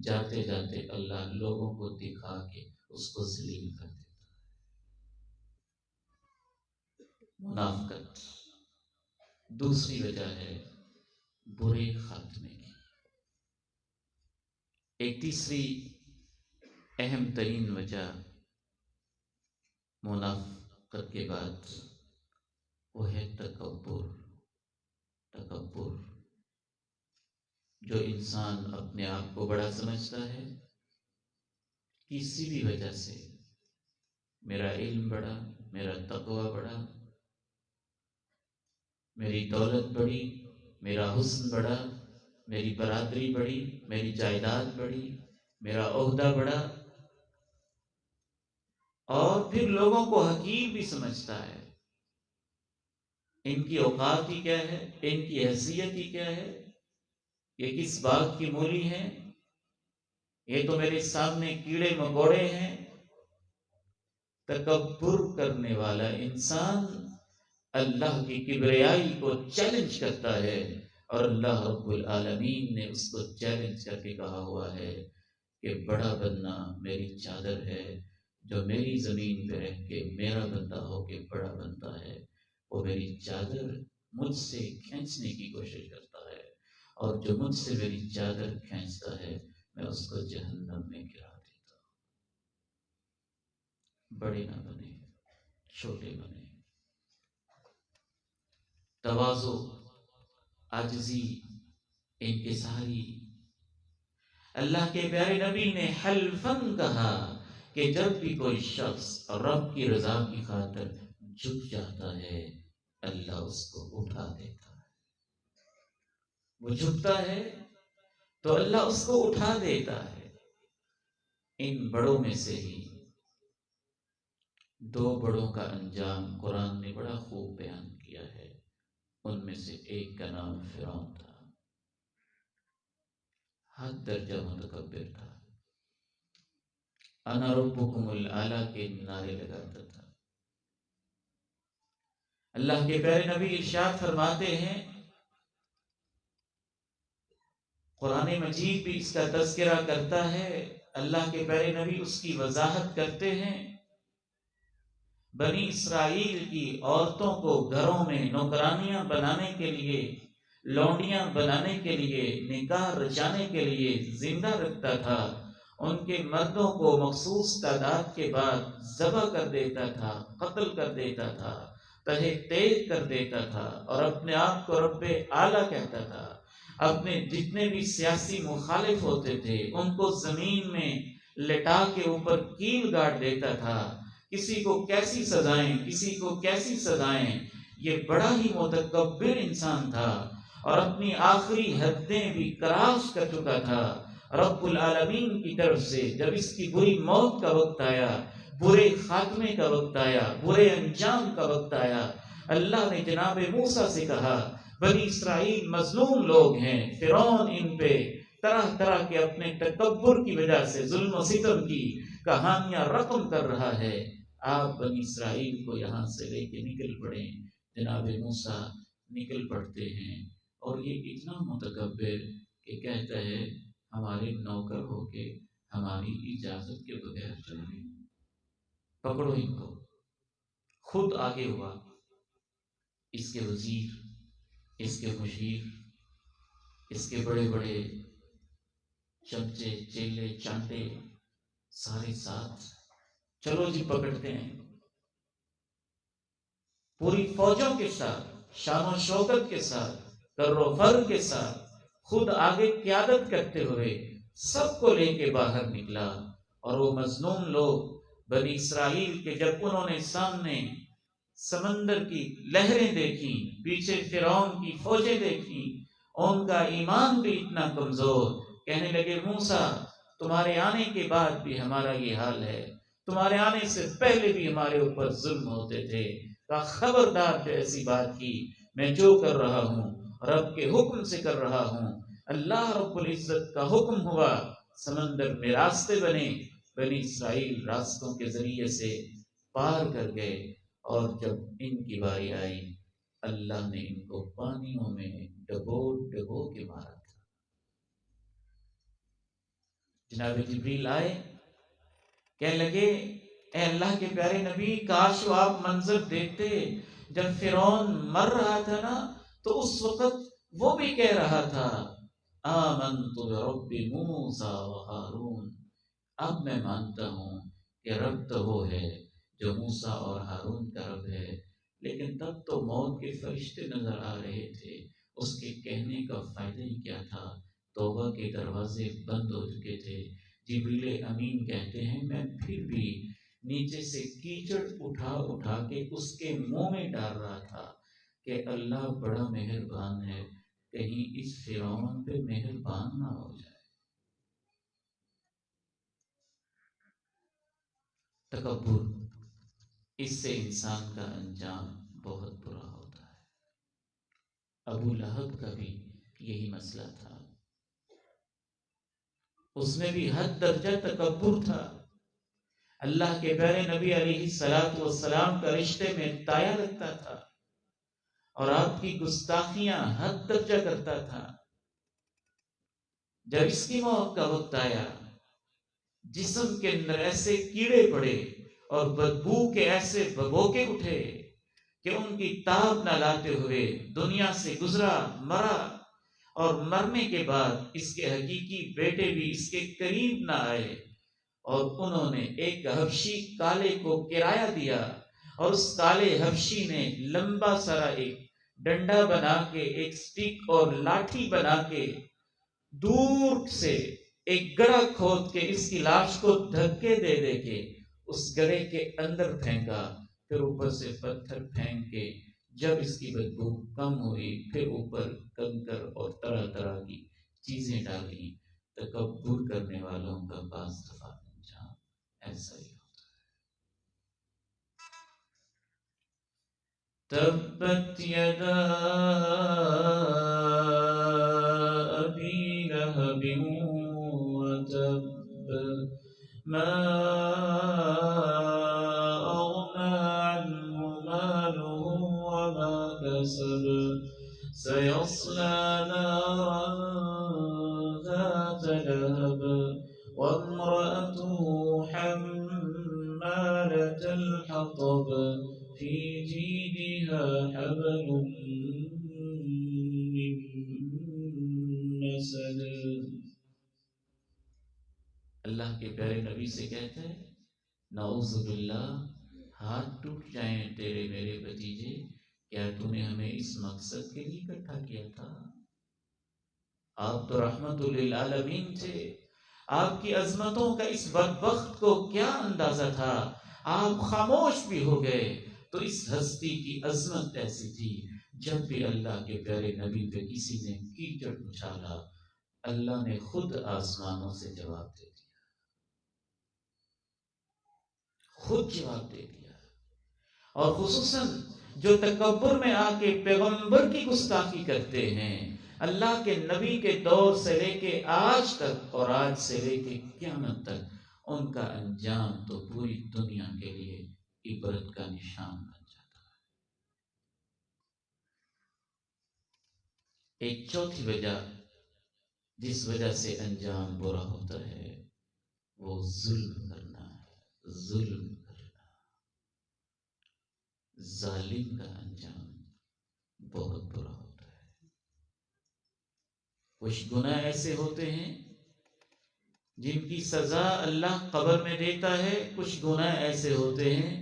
جاتے جاتے اللہ لوگوں کو دکھا کے اس کو ذلیل کر دیتا۔ منافقت دوسری وجہ ہے برے خاتمے کی۔ ایک تیسری اہم ترین وجہ منافقت کے بعد وہ ہے تکبر۔ تکبر، جو انسان اپنے آپ کو بڑا سمجھتا ہے کسی بھی وجہ سے، میرا علم بڑا، میرا تقوی بڑا، میری دولت بڑی، میرا حسن بڑا، میری برادری بڑی، میری جائیداد بڑی، میرا عہدہ بڑا، اور پھر لوگوں کو حقیر بھی سمجھتا ہے۔ ان کی اوقات ہی کیا ہے، ان کی حیثیت ہی کیا ہے، یہ کس بات کی مولی ہیں، یہ تو میرے سامنے کیڑے مکوڑے ہیں۔ تکبر کرنے والا انسان اللہ کی کبریائی کو چیلنج کرتا ہے، اور اللہ رب العالمین نے اس کو چیلنج کر کے کہا ہوا ہے کہ بڑا بننا میری چادر ہے، جو میری زمین پہ رہ کے میرا بندہ ہو کے بڑا بنتا ہے، وہ میری چادر مجھ سے کھینچنے کی کوشش کرتا ہے، اور جو مجھ سے میری چادر کھینچتا ہے میں اس کو جہنم میں گرا دیتا ہوں۔ بڑے نہ بنے، چھوٹے بنے۔ تواضع، عاجزی، انکساری۔ اللہ کے پیارے نبی نے حلفاً کہا کہ جب بھی کوئی شخص رب کی رضا کی خاطر جھک جاتا ہے اللہ اس کو اٹھا دیتا ہے۔ وہ جھکتا ہے تو اللہ اس کو اٹھا دیتا ہے۔ ان بڑوں میں سے ہی دو بڑوں کا انجام قرآن نے بڑا خوب بیان کیا ہے۔ ان میں سے ایک کا نام فرعون تھا، حد درجہ متکبر تھا، انا ربکم الاعلی کے نعرے لگاتا تھا۔ اللہ کے پیارے نبی ارشاد فرماتے ہیں، قرآن مجید بھی اس کا تذکرہ کرتا ہے، اللہ کے پیارے نبی اس کی وضاحت کرتے ہیں، بنی اسرائیل کی عورتوں کو گھروں میں نوکرانیاں بنانے کے لیے، لونڈیاں بنانے کے لیے، نکاح رچانے کے لیے زندہ رکھتا تھا، ان کے مردوں کو مخصوص تعداد کے بعد ذبح کر دیتا تھا، قتل کر دیتا تھا، تہہ تیز کر دیتا تھا، اور اپنے آپ کو رب اعلیٰ کہتا تھا۔ اپنے جتنے بھی سیاسی مخالف ہوتے تھے ان کو زمین میں لٹا کے اوپر کیل گاڑ دیتا تھا، کسی کو کیسی سزائیں، کسی کو کیسی سزائیں۔ یہ بڑا ہی متکبر انسان تھا، اور اپنی آخری حدیں بھی کراس کر چکا تھا۔ رب العالمین کی طرف سے جب اس کی بری موت کا وقت آیا، برے خاتمے کا وقت آیا، برے انجام کا وقت آیا، اللہ نے جناب موسیٰ سے کہا بنی اسرائیل مظلوم لوگ ہیں، فرعون ان پہ طرح طرح کے اپنے تکبر کی وجہ سے ظلم و ستم کی کہانیاں رقم کر رہا ہے، آپ بنی اسرائیل کو یہاں سے لے کے نکل پڑیں، جناب موسیٰ نکل پڑتے ہیں، اور یہ اتنا متکبر کہ کہتا ہے ہمارے نوکر ہو کے ہماری اجازت کے بغیر چل رہے ہیں، پکڑو ان کو۔ خود آگے ہوا، اس کے وزیر، اس کے مشیر، اس کے بڑے بڑے چمچے چیلے چانٹے سارے ساتھ، چلو جی پکڑتے ہیں۔ پوری فوجوں کے ساتھ، شان و شوکت کے ساتھ، کر و فر کے ساتھ، خود آگے قیادت کرتے ہوئے سب کو لے کے باہر نکلا۔ اور وہ مظلوم لوگ بنی اسرائیل کے جب انہوں نے سامنے سمندر کی لہریں دیکھی، پیچھے فرعون کی فوجیں دیکھی، ان کا ایمان بھی اتنا کمزور، کہنے لگے موسیٰ تمہارے آنے کے بعد بھی ہمارا یہ حال ہے، تمہارے آنے سے پہلے بھی ہمارے اوپر ظلم ہوتے تھے، کہا خبردار جو ایسی بات کی، میں جو کر رہا ہوں رب کے حکم سے کر رہا ہوں۔ اللہ رب العزت کا حکم ہوا، سمندر میں راستے بنے، بنی اسرائیل راستوں کے ذریعے سے پار کر گئے، اور جب ان کی باری آئی اللہ نے ان کو پانیوں میں ڈبو ڈبو کے مارا تھا۔ جناب جبریل آئے، کہنے لگے اے اللہ کے پیارے نبی، کاش وہ آپ منظر دیکھتے جب فرعون مر رہا تھا نا، تو اس وقت وہ بھی کہہ رہا تھا آمنت برب موسیٰ و ہارون، اب میں مانتا ہوں کہ رب تو وہ ہے جو موسیٰ اور ہارون کا رب ہے۔ لیکن تب تو موت کے فرشتے نظر آ رہے تھے، اس کے کہنے کا فائدہ ہی کیا تھا، توبہ کے دروازے بند ہو چکے تھے۔ جبریل امین کہتے ہیں میں پھر بھی نیچے سے کیچڑ اٹھا اٹھا کے اس کے منہ میں ڈال رہا تھا کہ اللہ بڑا مہربان ہے، کہیں اس فرعون پہ مہربان نہ ہو جائے۔ تکبر، اس سے انسان کا انجام بہت برا ہوتا ہے۔ ابو لہب کا بھی یہی مسئلہ تھا، اس میں بھی حد درجہ تکبر تھا، اللہ کے پیارے نبی علیہ السلام کا رشتے میں تایا رکھتا تھا، اور آپ کی گستاخیاں حد درجہ کرتا تھا۔ جب اس کی موت کا وقت آیا، جسم کے اندر ایسے کیڑے پڑے اور بدبو کے ایسے ببوکے اٹھے کہ ان کی تاب نہ لاتے ہوئے دنیا سے گزرا، مرا، اور مرنے کے بعد اس کے حقیقی بیٹے بھی اس کے قریب نہ آئے، اور انہوں نے ایک حبشی کالے کو کرایہ دیا، اور اس کالے حبشی نے لمبا سارا ایک ڈنڈا بنا کے، ایک سٹک اور لاٹھی بنا کے دور سے ایک گڑھا کھود کے اس کی لاش کو دھکے دے دے کے اس گڑھے کے اندر پھینکا، پھر اوپر سے پتھر پھینک کے جب اس کی بدبو کم ہوئی پھر اوپر کنکر اور طرح طرح کی چیزیں ڈالی۔ تکبر کرنے والوں کا بعض دفعہ انجام ایسا ہی ہوتا ہے۔ تبت یدا ابی لہب وتب ما اغنى عنه ماله وما كسب سيصلى نارا ذات لهب وامرأته حمالة الحطب في جيدها حبل من مسد۔ اللہ کے پیارے نبی سے کہتے ہیں نعوذ باللہ، ہاتھ ٹوٹ جائیں تیرے میرے بھتیجے، کیا تو نے ہمیں اس مقصد کے لیے اکٹھا کیا تھا؟ آپ تو رحمت للعالمین تھے، آپ کی عظمتوں کا اس بدبخت کو کیا اندازہ تھا؟ آپ خاموش بھی ہو گئے تو اس ہستی کی عظمت ایسی تھی، جب بھی اللہ کے پیارے نبی پہ کسی نے کیچڑ اچھالا اللہ نے خود آسمانوں سے جواب دے دیا، خود جواب دے دیا۔ اور خصوصاً جو تکبر میں آ کے پیغمبر کی گستاخی کرتے ہیں، اللہ کے نبی کے دور سے لے کے آج تک اور آج سے لے کے قیامت تک ان کا انجام تو پوری دنیا کے لیے عبرت کا نشان بن جاتا ہے۔ ایک چوتھی وجہ جس وجہ سے انجام برا ہوتا ہے وہ ظلم کرنا ہے. ظلم کرنا، ظالم کا انجام بہت برا ہوتا ہے. کچھ گناہ ایسے ہوتے ہیں جن کی سزا اللہ قبر میں دیتا ہے، کچھ گناہ ایسے ہوتے ہیں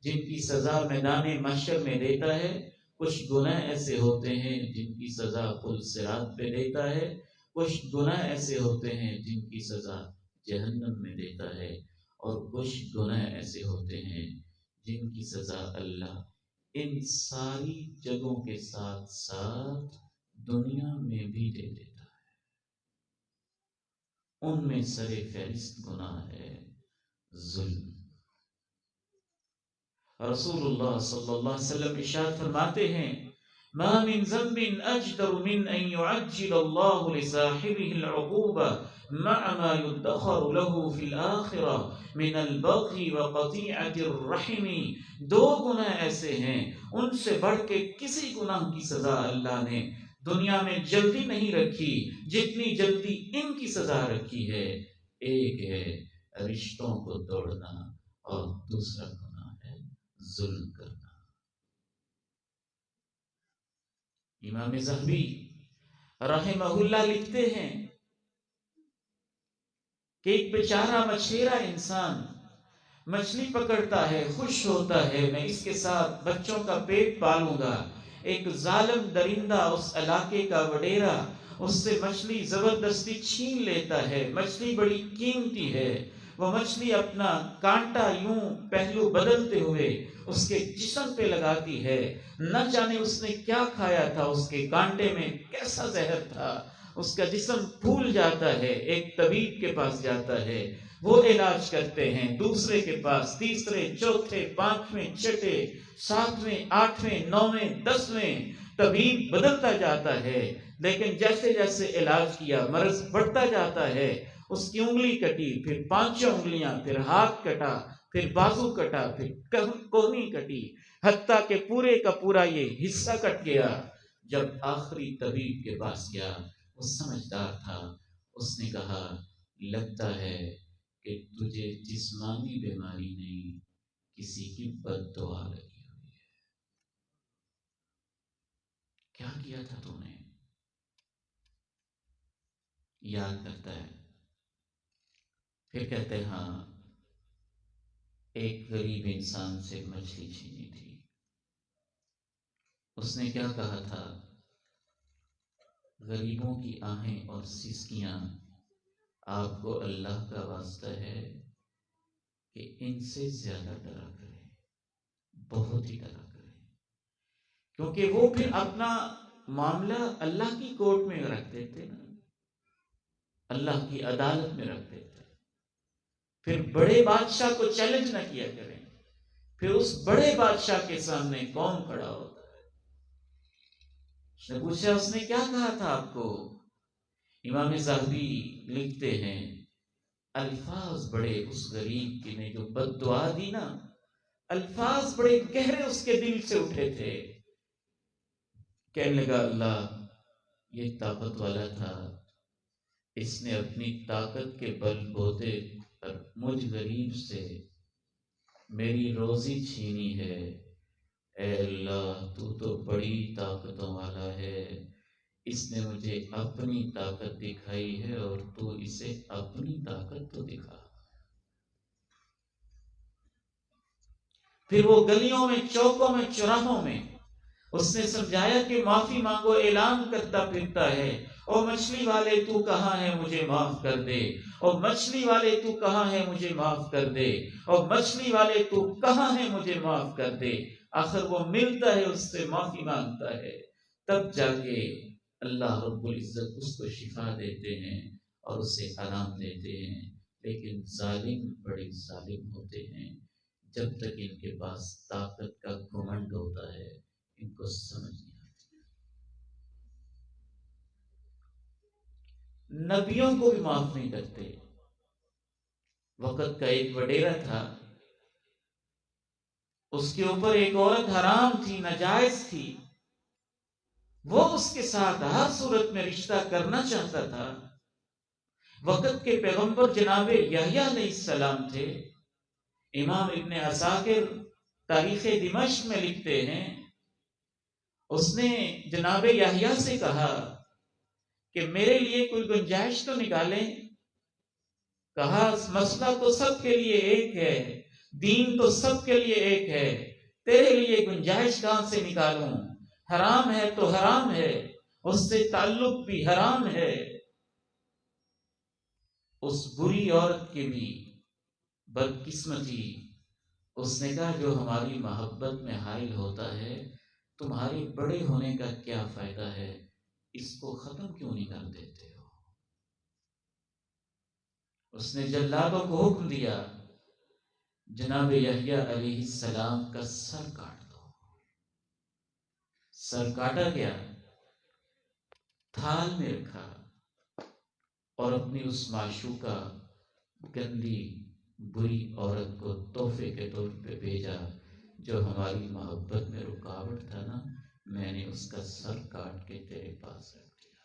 جن کی سزا میدان محشر میں دیتا ہے، کچھ گناہ ایسے ہوتے ہیں جن کی سزا پل صراط پہ دیتا ہے، کچھ گناہ ایسے ہوتے ہیں جن کی سزا جہنم میں دیتا ہے، اور کچھ گناہ ایسے ہوتے ہیں جن کی سزا اللہ ان ساری جگہوں کے ساتھ ساتھ دنیا میں بھی دے دیتا ہے. ان میں سر فہرست گناہ ہے ظلم. رسول اللہ صلی اللہ علیہ وسلم ارشاد فرماتے ہیں ما من ذنب اجدر من ان يعجل الله لصاحبه العقوبة مع ما يدخر له في الآخرة من البغي وقطيعة الرحم. دو گناہ ایسے ہیں ان سے بڑھ کے کسی گناہ کی سزا اللہ نے دنیا میں جلدی نہیں رکھی جتنی جلدی ان کی سزا رکھی ہے. ایک ہے رشتوں کو توڑنا اور دوسرا گناہ ہے ظلم کرنا. امام ذہبی رحمہ اللہ لکھتے ہیں کہ ایک بیچارہ مچھیرا انسان مچھلی پکڑتا ہے، خوش ہوتا ہے میں اس کے ساتھ بچوں کا پیٹ پالوں گا. ایک ظالم درندہ اس علاقے کا وڈیرا اس سے مچھلی زبردستی چھین لیتا ہے. مچھلی بڑی قیمتی ہے. وہ مچھلی اپنا کانٹا یوں پہلو بدلتے ہوئے اس کے جسم پہ لگاتی ہے. نہ جانے اس نے کیا کھایا تھا، اس کے کانٹے میں کیسا زہر تھا، اس کا جسم پھول جاتا ہے. ایک طبیب کے پاس جاتا ہے، وہ علاج کرتے ہیں. دوسرے کے پاس، تیسرے، چوتھے، پانچویں، چھٹے، ساتویں، آٹھویں، نویں، دسویں طبیب بدلتا جاتا ہے. لیکن جیسے جیسے علاج کیا مرض بڑھتا جاتا ہے. اس کی انگلی کٹی، پھر پانچوں انگلیاں، پھر ہاتھ کٹا، پھر بازو کٹا، پھر کوہنی کٹی، حتیٰ کہ پورے کا پورا یہ حصہ کٹ گیا. جب آخری طبیب کے پاس گیا، وہ سمجھدار تھا. اس نے کہا لگتا ہے کہ تجھے جسمانی بیماری نہیں، کسی کی بد دعا لگی ہوئی ہے. کیا کیا تھا تو نے؟ یاد کرتا ہے. پھر کہتے ہاں ایک غریب انسان سے مچھلی چھینی تھی. اس نے کیا کہا تھا؟ غریبوں کی آہیں اور سسکیاں آپ کو اللہ کا واسطہ ہے کہ ان سے زیادہ ڈرا کریں، بہت ہی ڈرا کریں، کیونکہ وہ پھر اپنا معاملہ اللہ کی کورٹ میں رکھ دیتے نا، اللہ کی عدالت میں رکھ دیتے. پھر بڑے بادشاہ کو چیلنج نہ کیا کریں. پھر اس بڑے بادشاہ کے سامنے کون کھڑا ہوتا ہے؟ اس نے پوچھا اس نے کیا کہا تھا آپ کو؟ امام ذہبی لکھتے ہیں الفاظ بڑے اس غریب کی نے جو بد دعا دی نا، الفاظ بڑے گہرے اس کے دل سے اٹھے تھے. کہنے لگا اللہ یہ طاقت والا تھا، اس نے اپنی طاقت کے بل بوتے پر مجھ غریب سے میری روزی چھینی ہے. اے اللہ تو بڑی طاقتوں والا ہے، اس نے مجھے اپنی طاقت دکھائی ہے اور تو اسے اپنی طاقت تو دکھا. پھر وہ گلیوں میں، چوکوں میں، چوراہوں میں اس نے سمجھایا کہ معافی مانگو. اعلان کرتا پھرتا ہے او مچھلی والے تو کہاں ہے مجھے معاف کر دے، او مچھلی والے تو کہاں ہے مجھے معاف کر دے، او مچھلی والے تو کہاں ہے مجھے معاف کر دے. آخر وہ ملتا ہے، اس سے معافی مانگتا ہے، تب جا کے اللہ رب العزت اس کو شفا دیتے ہیں اور اسے آرام دیتے ہیں. لیکن ظالم بڑے ظالم ہوتے ہیں. جب تک ان کے پاس طاقت کا گھمنڈ ہوتا ہے ان کو سمجھ نہیں آتی. نبیوں کو بھی معاف نہیں کرتے. وقت کا ایک وڈیرا تھا، اس کے اوپر ایک عورت حرام تھی، ناجائز تھی. وہ اس کے ساتھ ہر صورت میں رشتہ کرنا چاہتا تھا۔ وقت کے پیغمبر جناب یحییٰ علیہ السلام تھے۔ امام ابن عساکر تاریخ دمشق میں لکھتے ہیں، اس نے جناب یحییٰ سے کہا کہ میرے لیے کوئی گنجائش تو نکالیں۔ کہا مسئلہ تو سب کے لیے ایک ہے، دین تو سب کے لیے ایک ہے، تیرے لیے گنجائش کہاں سے نکالوں؟ حرام ہے تو حرام ہے، اس سے تعلق بھی حرام ہے۔ اس بری عورت کی بھی بدقسمتی، اس نے کہا جو ہماری محبت میں حائل ہوتا ہے، تمہارے بڑے ہونے کا کیا فائدہ ہے، اس کو ختم کیوں نہیں کر دیتے ہو؟ اس نے جلادوں کو حکم دیا جناب یحییٰ علیہ السلام کا سر کاٹ دو۔ سر کاٹا گیا، تھال میں رکھا اور اپنی اس معشوقہ گندی بری عورت کو تحفے کے طور پہ بھیجا، جو ہماری محبت میں رکاوٹ تھا نا، میں نے اس کا سر کاٹ کے تیرے پاس رکھ دیا۔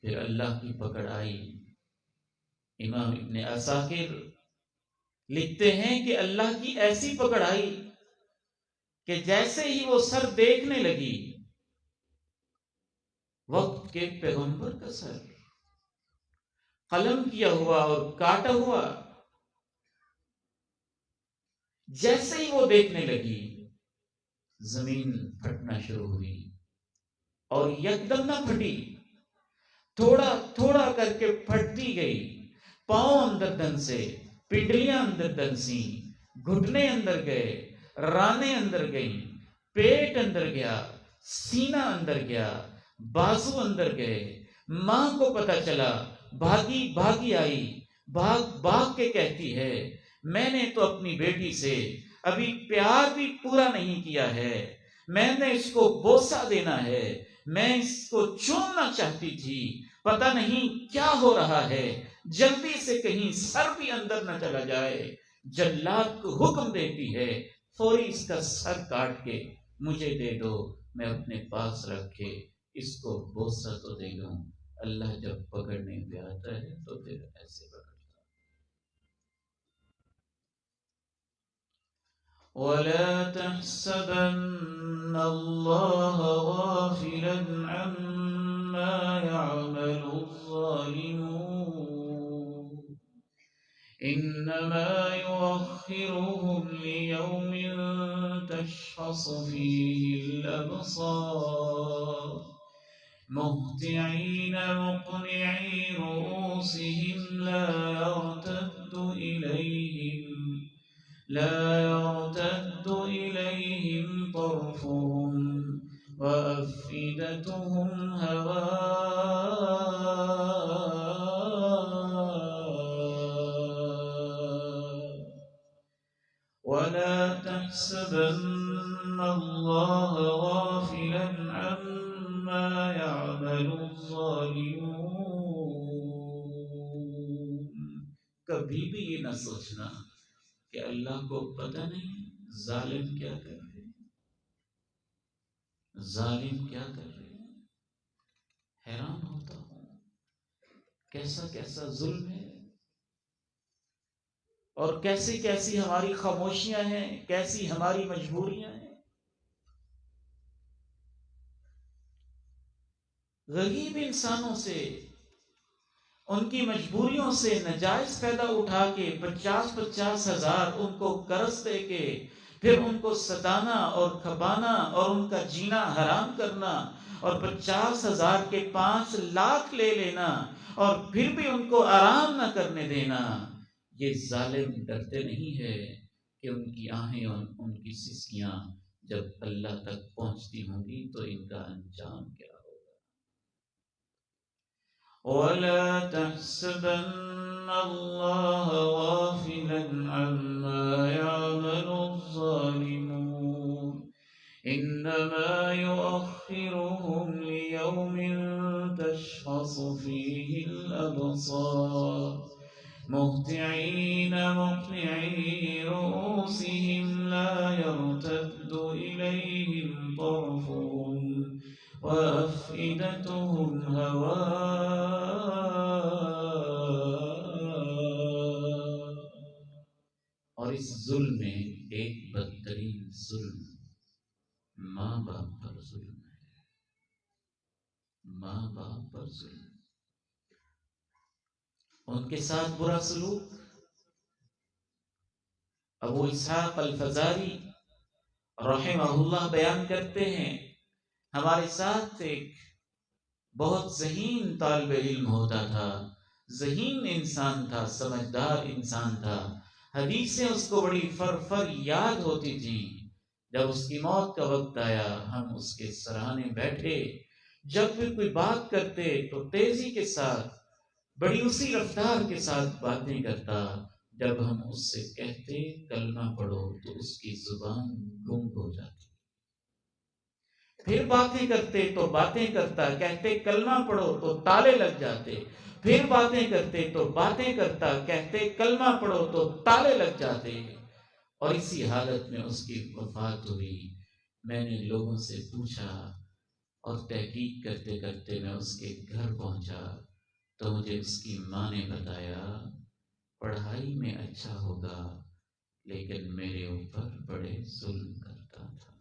پھر اللہ کی پکڑ آئی۔ امام ابن عساکر لکھتے ہیں کہ اللہ کی ایسی پکڑ آئی کہ جیسے ہی وہ سر دیکھنے لگی، وقت کے پیغمبر کا سر قلم کیا ہوا اور کاٹا ہوا، جیسے ہی وہ دیکھنے لگی زمین پھٹنا شروع ہوئی، اور یکدم نہ پھٹی، تھوڑا تھوڑا کر کے پھٹتی گئی۔ پاؤں اندر دھنسے، پنڈلیاں اندر دھنسی، گھٹنے اندر گئے، رانے اندر گئیں، پیٹ اندر گیا، سینہ اندر گیا، بازو اندر گئے۔ ماں کو پتا چلا، بھاگی بھاگی آئی، بھاگ بھاگ کے کہتی ہے میں نے تو اپنی بیٹی سے ابھی پیار بھی پورا نہیں کیا ہے، میں نے اس کو بوسہ دینا ہے، میں اس کو چومنا چاہتی تھی، پتہ نہیں کیا ہو رہا ہے، جلدی سے کہیں سر بھی اندر نہ چلا جائے۔ جلاد کو حکم دیتی ہے فوری اس کا سر کاٹ کے مجھے دے دو، میں اپنے پاس رکھ کے اس کو بوسہ تو دے دوں۔ اللہ جب پکڑنے پہ آتا ہے تو پھر ایسے پکڑتا ہے۔ وَلَا تَحْسَبَنَّ اللَّهَ غَافِلًا عَمَّا يَعْمَلُ الظَّالِمُونَ إِنَّمَا يُؤَخِّرُهُمْ لِيَوْمٍ تَشْخَصُ فِيهِ الْأَبْصَارُ مُهْطِعِينَ مُقْنِعِي رُءُوسِهِمْ لَا يرتد إليهم طرفهم وأفئدتهم هواء ولا تحسبن الله غافلا عما يعمل الظالمون۔ کبھی بھی یہ نہ سوچنا کہ اللہ کو پتہ نہیں ظالم کیا کر رہے ہیں، ظالم کیا کر رہے ہیں۔ حیران ہوتا ہوں کیسا کیسا ظلم ہے، اور کیسی کیسی ہماری خاموشیاں ہیں، کیسی ہماری مجبوریاں ہیں۔ غریب انسانوں سے، ان کی مجبوریوں سے نجائز فائدہ اٹھا کے 50-50 ہزار ان کو قرض دے کے پھر ان کو ستانا اور کھپانا اور ان کا جینا حرام کرنا، اور 50,000 کے 5 لاکھ لے لینا اور پھر بھی ان کو آرام نہ کرنے دینا۔ یہ ظالم ڈرتے نہیں ہے کہ ان کی آہیں اور ان کی سسکیاں جب اللہ تک پہنچتی ہوں گی تو ان کا انجام کیا ہوگا۔ وَلَا تَحْسَبَنَّ اللَّهَ غَافِلًا عَمَّا يَعْمَلُ الظَّالِمُونَ إِنَّمَا يُؤَخِّرُهُمْ لِيَوْمٍ تَشْخَصُ فِيهِ الْأَبْصَارُ مهطعين مقنعي رؤوسهم لا يرتد إليهم طرفهم وأفئدتهم هواء. اور اس ظلم میں ایک بدترین ظلم ماں باپ پر ظلم ہے. ماں باپ پر ظلم، ان کے ساتھ برا سلوک. ابو اسحاق الفزاری رحمہ اللہ بیان کرتے ہیں، ہمارے ساتھ ایک بہت ذہین طالب علم ہوتا تھا، ذہین انسان تھا، سمجھدار انسان تھا. حدیثیں اس کو بڑی فر یاد ہوتی تھیں. جب اس کی موت کا وقت آیا، ہم اس کے سرانے بیٹھے، جب بھی کوئی بات کرتے تو تیزی کے ساتھ، بڑی اسی رفتار کے ساتھ باتیں کرتا. جب ہم اس سے کہتے کلمہ پڑھو تو اس کی زبان گنگ ہو جاتی. پھر باتیں کرتے تو باتیں کرتا، کہتے کلمہ پڑھو تو تالے لگ جاتے. پھر باتیں کرتے تو باتیں کرتا، کہتے کلمہ پڑھو تو تالے لگ جاتے. اور اسی حالت میں اس کی وفات ہوئی. میں نے لوگوں سے پوچھا اور تحقیق کرتے کرتے میں اس کے گھر پہنچا تو مجھے اس کی ماں نے بتایا پڑھائی میں اچھا ہوگا لیکن میرے اوپر بڑے ظلم کرتا تھا.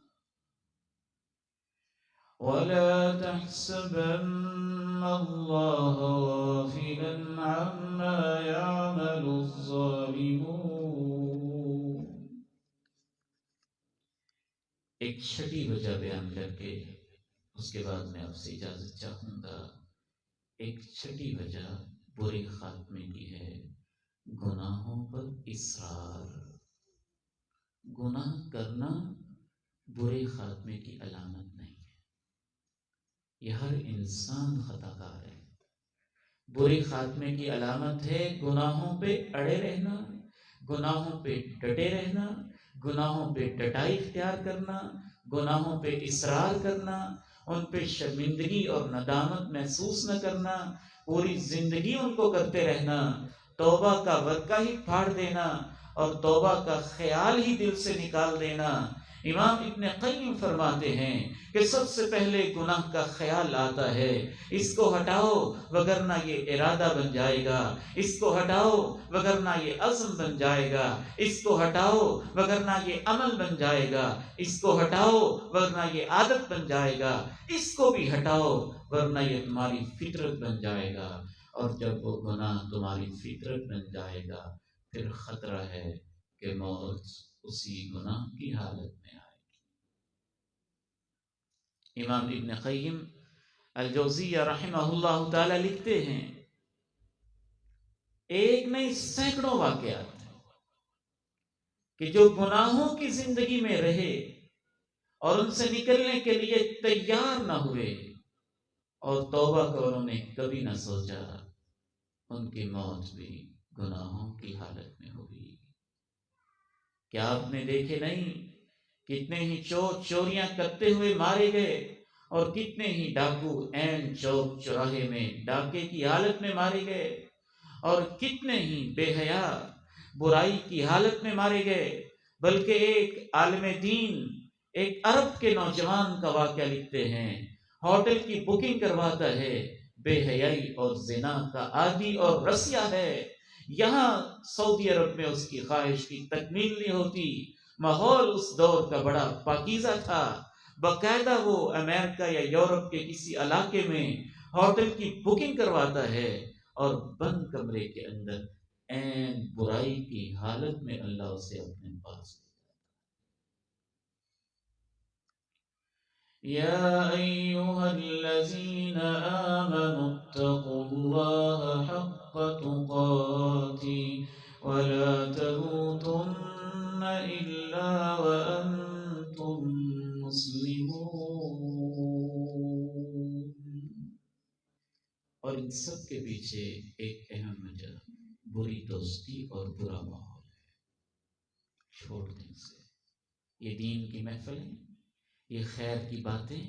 وَلَا تَحْسَبَنَّ اللَّهَ غَافِلًا عَمَّا يَعْمَلُ الظَّالِمُونَ. ایک چھٹی وجہ بیان کر کے اس کے بعد میں آپ سے اجازت چاہوں گا. ایک چھٹی وجہ برے خاتمے کی ہے گناہوں پر اصرار. گناہ کرنا برے خاتمے کی علامت نہیں ہے. یہ ہر انسان خطا کار ہے. برے خاتمے کی علامت ہے گناہوں پہ اڑے رہنا، گناہوں پہ ڈٹے رہنا، گناہوں پہ ڈٹائی اختیار کرنا، گناہوں پہ اصرار کرنا، ان پہ شرمندگی اور ندامت محسوس نہ کرنا، پوری زندگی ان کو کرتے رہنا، توبہ کا ورقہ ہی پھاڑ دینا اور توبہ کا خیال ہی دل سے نکال دینا. امام ابن قیم فرماتے ہیں کہ سب سے پہلے گناہ کا خیال آتا ہے. اس کو ہٹاؤ وگرنہ یہ ارادہ بن جائے گا، اس کو ہٹاؤ وگرنہ یہ عزم بن جائے گا، اس کو ہٹاؤ وگرنہ یہ عمل بن جائے گا، اس کو ہٹاؤ ورنہ یہ عادت بن جائے گا، اس کو بھی ہٹاؤ ورنہ یہ تمہاری فطرت بن جائے گا. اور جب وہ گناہ تمہاری فطرت بن جائے گا پھر خطرہ ہے کہ موت اسی گناہ کی حالت میں آئے گی. امام ابن قیم الجوزیہ رحمہ اللہ تعالی لکھتے ہیں ایک نہیں سینکڑوں واقعات ہیں کہ جو گناہوں کی زندگی میں رہے اور ان سے نکلنے کے لیے تیار نہ ہوئے اور توبہ کو انہوں نے کبھی نہ سوچا، ان کی موت بھی گناہوں کی حالت میں ہوئی. کیا آپ نے دیکھے نہیں کتنے ہی چور چوریاں کرتے ہوئے مارے گئے اور کتنے ہی ڈاکو عین چوک چوراہے میں ڈاکے کی حالت میں مارے گئے اور کتنے ہی بے حیا برائی کی حالت میں مارے گئے. بلکہ ایک عالم دین ایک عرب کے نوجوان کا واقعہ لکھتے ہیں، ہوٹل کی بکنگ کرواتا ہے، بے حیائی اور زنا کا عادی اور رسیا ہے. یہاں سعودی عرب میں اس کی خواہش کی تکمیل نہیں ہوتی. ماحول اس دور کا بڑا پاکیزہ تھا. باقاعدہ وہ امریکہ یا یورپ کے کسی علاقے میں ہوٹل کی بکنگ کرواتا ہے اور بند کمرے کے اندر عین برائی کی حالت میں اللہ اسے اپنے پاس لیتا ہے. یا ایھا الذین آمنوا اتقوا اللہ حق تقاته ولا تموتن الا وانتم مسلمون. اور ان سب کے پیچھے ایک اہم وجہ بری دوستی اور برا ماحول ہے. چھوڑ دیں اسے. یہ دین کی محفلیں، یہ خیر کی باتیں،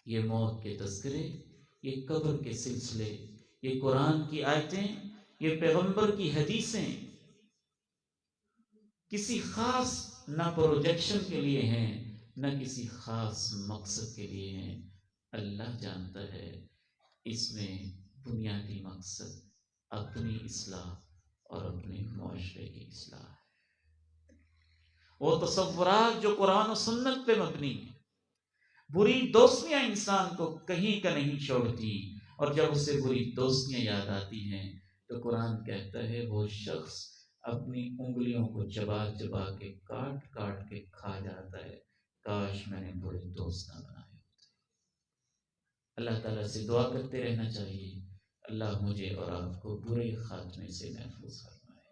یہ موت کے تذکرے، یہ قبر کے سلسلے، یہ قرآن کی آیتیں، یہ پیغمبر کی حدیثیں کسی خاص نہ پروجیکشن کے لیے ہیں نہ کسی خاص مقصد کے لیے ہیں. اللہ جانتا ہے اس میں بنیادی مقصد اپنی اصلاح اور اپنے معاشرے کی اصلاح ہے. وہ تصورات جو قرآن و سنت پہ مبنی ہیں. بری دوستیاں انسان کو کہیں کا نہیں چھوڑتی، اور جب اسے بری دوستیاں یاد آتی ہیں تو قرآن کہتا ہے وہ شخص اپنی انگلیوں کو چبا چبا کے کاٹ کاٹ کے کھا جاتا ہے، کاش میں نے برے دوست نہ بنائے ہوتے. اللہ تعالیٰ سے دعا کرتے رہنا چاہیے اللہ مجھے اور آپ کو برے خاتمے سے محفوظ فرمائے.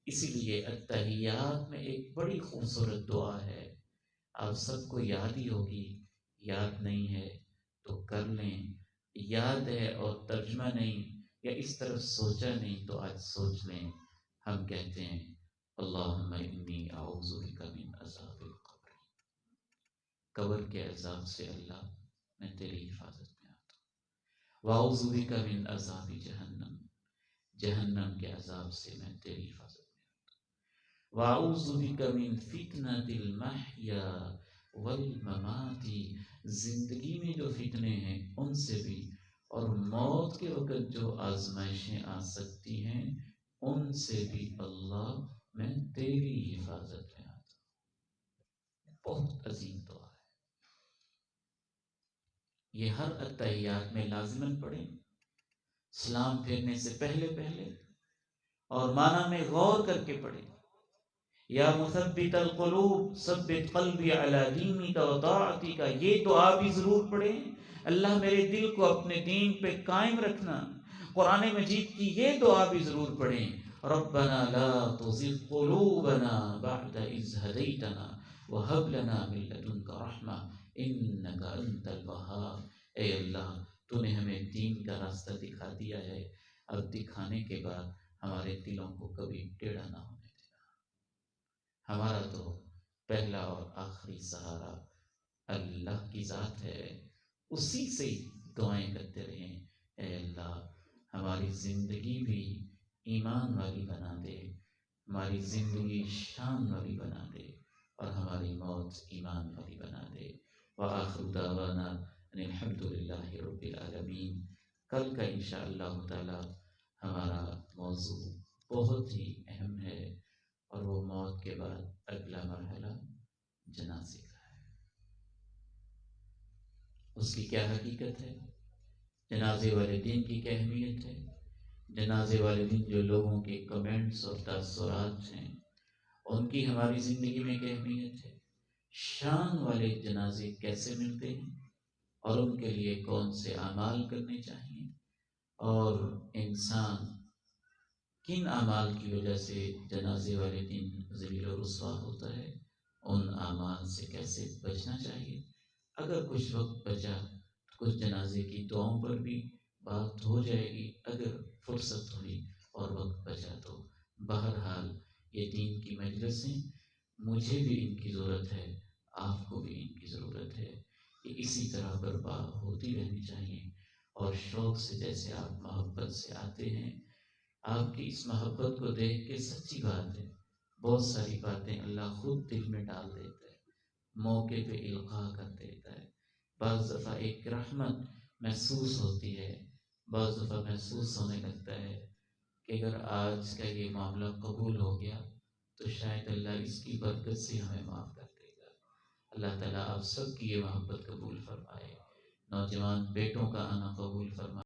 اسی لیے التحیات میں ایک بڑی خوبصورت دعا ہے، آپ سب کو یاد ہی ہوگی، یاد نہیں ہے تو کر لیں، یاد ہے اور ترجمہ نہیں یا اس طرف سوچا نہیں تو آج سوچ لیں. ہم کہتے ہیں اللہم انی اعوذ بک من عذاب القبر، قبر کے عذاب سے اللہ میں تیری حفاظت میں آتا ہوں. واعوذ بک من عذاب جہنم، جہنم کے عذاب سے میں تیری حفاظت میں آتا ہوں. واعوذ بک من فتنۃ المحیا والممات، زندگی میں جو فتنے ہیں ان سے بھی، اور موت کے وقت جو آزمائشیں آ سکتی ہیں ان سے بھی اللہ میں تیری حفاظت میں آتا ہوں. بہت عظیم دعا ہے یہ، ہر التحیات میں لازماً پڑھیں، سلام پھیرنے سے پہلے اور معنی میں غور کر کے پڑھیں. یا مثبت القلوب ثبت قلبی علی دینک و طاعتک، یہ دعا بھی ضرور پڑھیں، اللہ میرے دل کو اپنے دین پہ قائم رکھنا. قرآن مجید کی یہ دعا بھی ضرور پڑھیں، ربنا لا تزغ قلوبنا بعد اذ ہدیتنا وہب لنا من لدنک رحمہ انک انت الوہاب. اے اللہ تو نے ہمیں دین کا راستہ دکھا دیا ہے، اب دکھانے کے بعد ہمارے دلوں کو کبھی ٹیڑھا نہ ہونے دینا. ہمارا تو پہلا اور آخری سہارا اللہ کی ذات ہے، اسی سے دعائیں کرتے رہیں. اے اللہ ہماری زندگی بھی ایمان والی بنا دے، ہماری زندگی شان والی بنا دے، اور ہماری موت ایمان والی بنا دے. وآخر دعوانا ان الحمد للہ رب العالمین. کل کا انشاءاللہ تعالی ہمارا موضوع بہت ہی اہم ہے، اور وہ موت کے بعد اگلا مرحلہ جنازے کا ہے. اس کی کیا حقیقت ہے، جنازے والے دن کی کیا اہمیت ہے، جنازے والے دن جو لوگوں کے کمنٹس اور تاثرات ہیں ان کی ہماری زندگی میں کیا اہمیت ہے، شان والے جنازے کیسے ملتے ہیں اور ان کے لیے کون سے اعمال کرنے چاہیے، اور انسان کن اعمال کی وجہ سے جنازے والے دن ذلیل و رسوا ہوتا ہے، ان اعمال سے کیسے بچنا چاہیے. اگر کچھ وقت بچا تو کچھ جنازے کی دعاؤں پر بھی بات ہو جائے گی، اگر فرصت ہوئی اور وقت بچا تو. بہرحال یہ دین کی مجلسیں، مجھے بھی ان کی ضرورت ہے، آپ کو بھی ان کی ضرورت ہے. یہ اسی طرح برپا ہوتی رہنی چاہیے، اور شوق سے جیسے آپ محبت سے آتے ہیں، آپ کی اس محبت کو دیکھ کے سچی بات ہے بہت ساری باتیں اللہ خود دل میں ڈال دیتا ہے، موقع پہ القاء کر دیتا ہے. بعض دفعہ ایک رحمت محسوس ہوتی ہے، بعض دفعہ محسوس ہونے لگتا ہے کہ اگر آج کا یہ معاملہ قبول ہو گیا تو شاید اللہ اس کی برکت سے ہمیں معاف کر دے گا. اللہ تعالیٰ آپ سب کی یہ محبت قبول فرمائے، نوجوان بیٹوں کا آنا قبول فرمائے.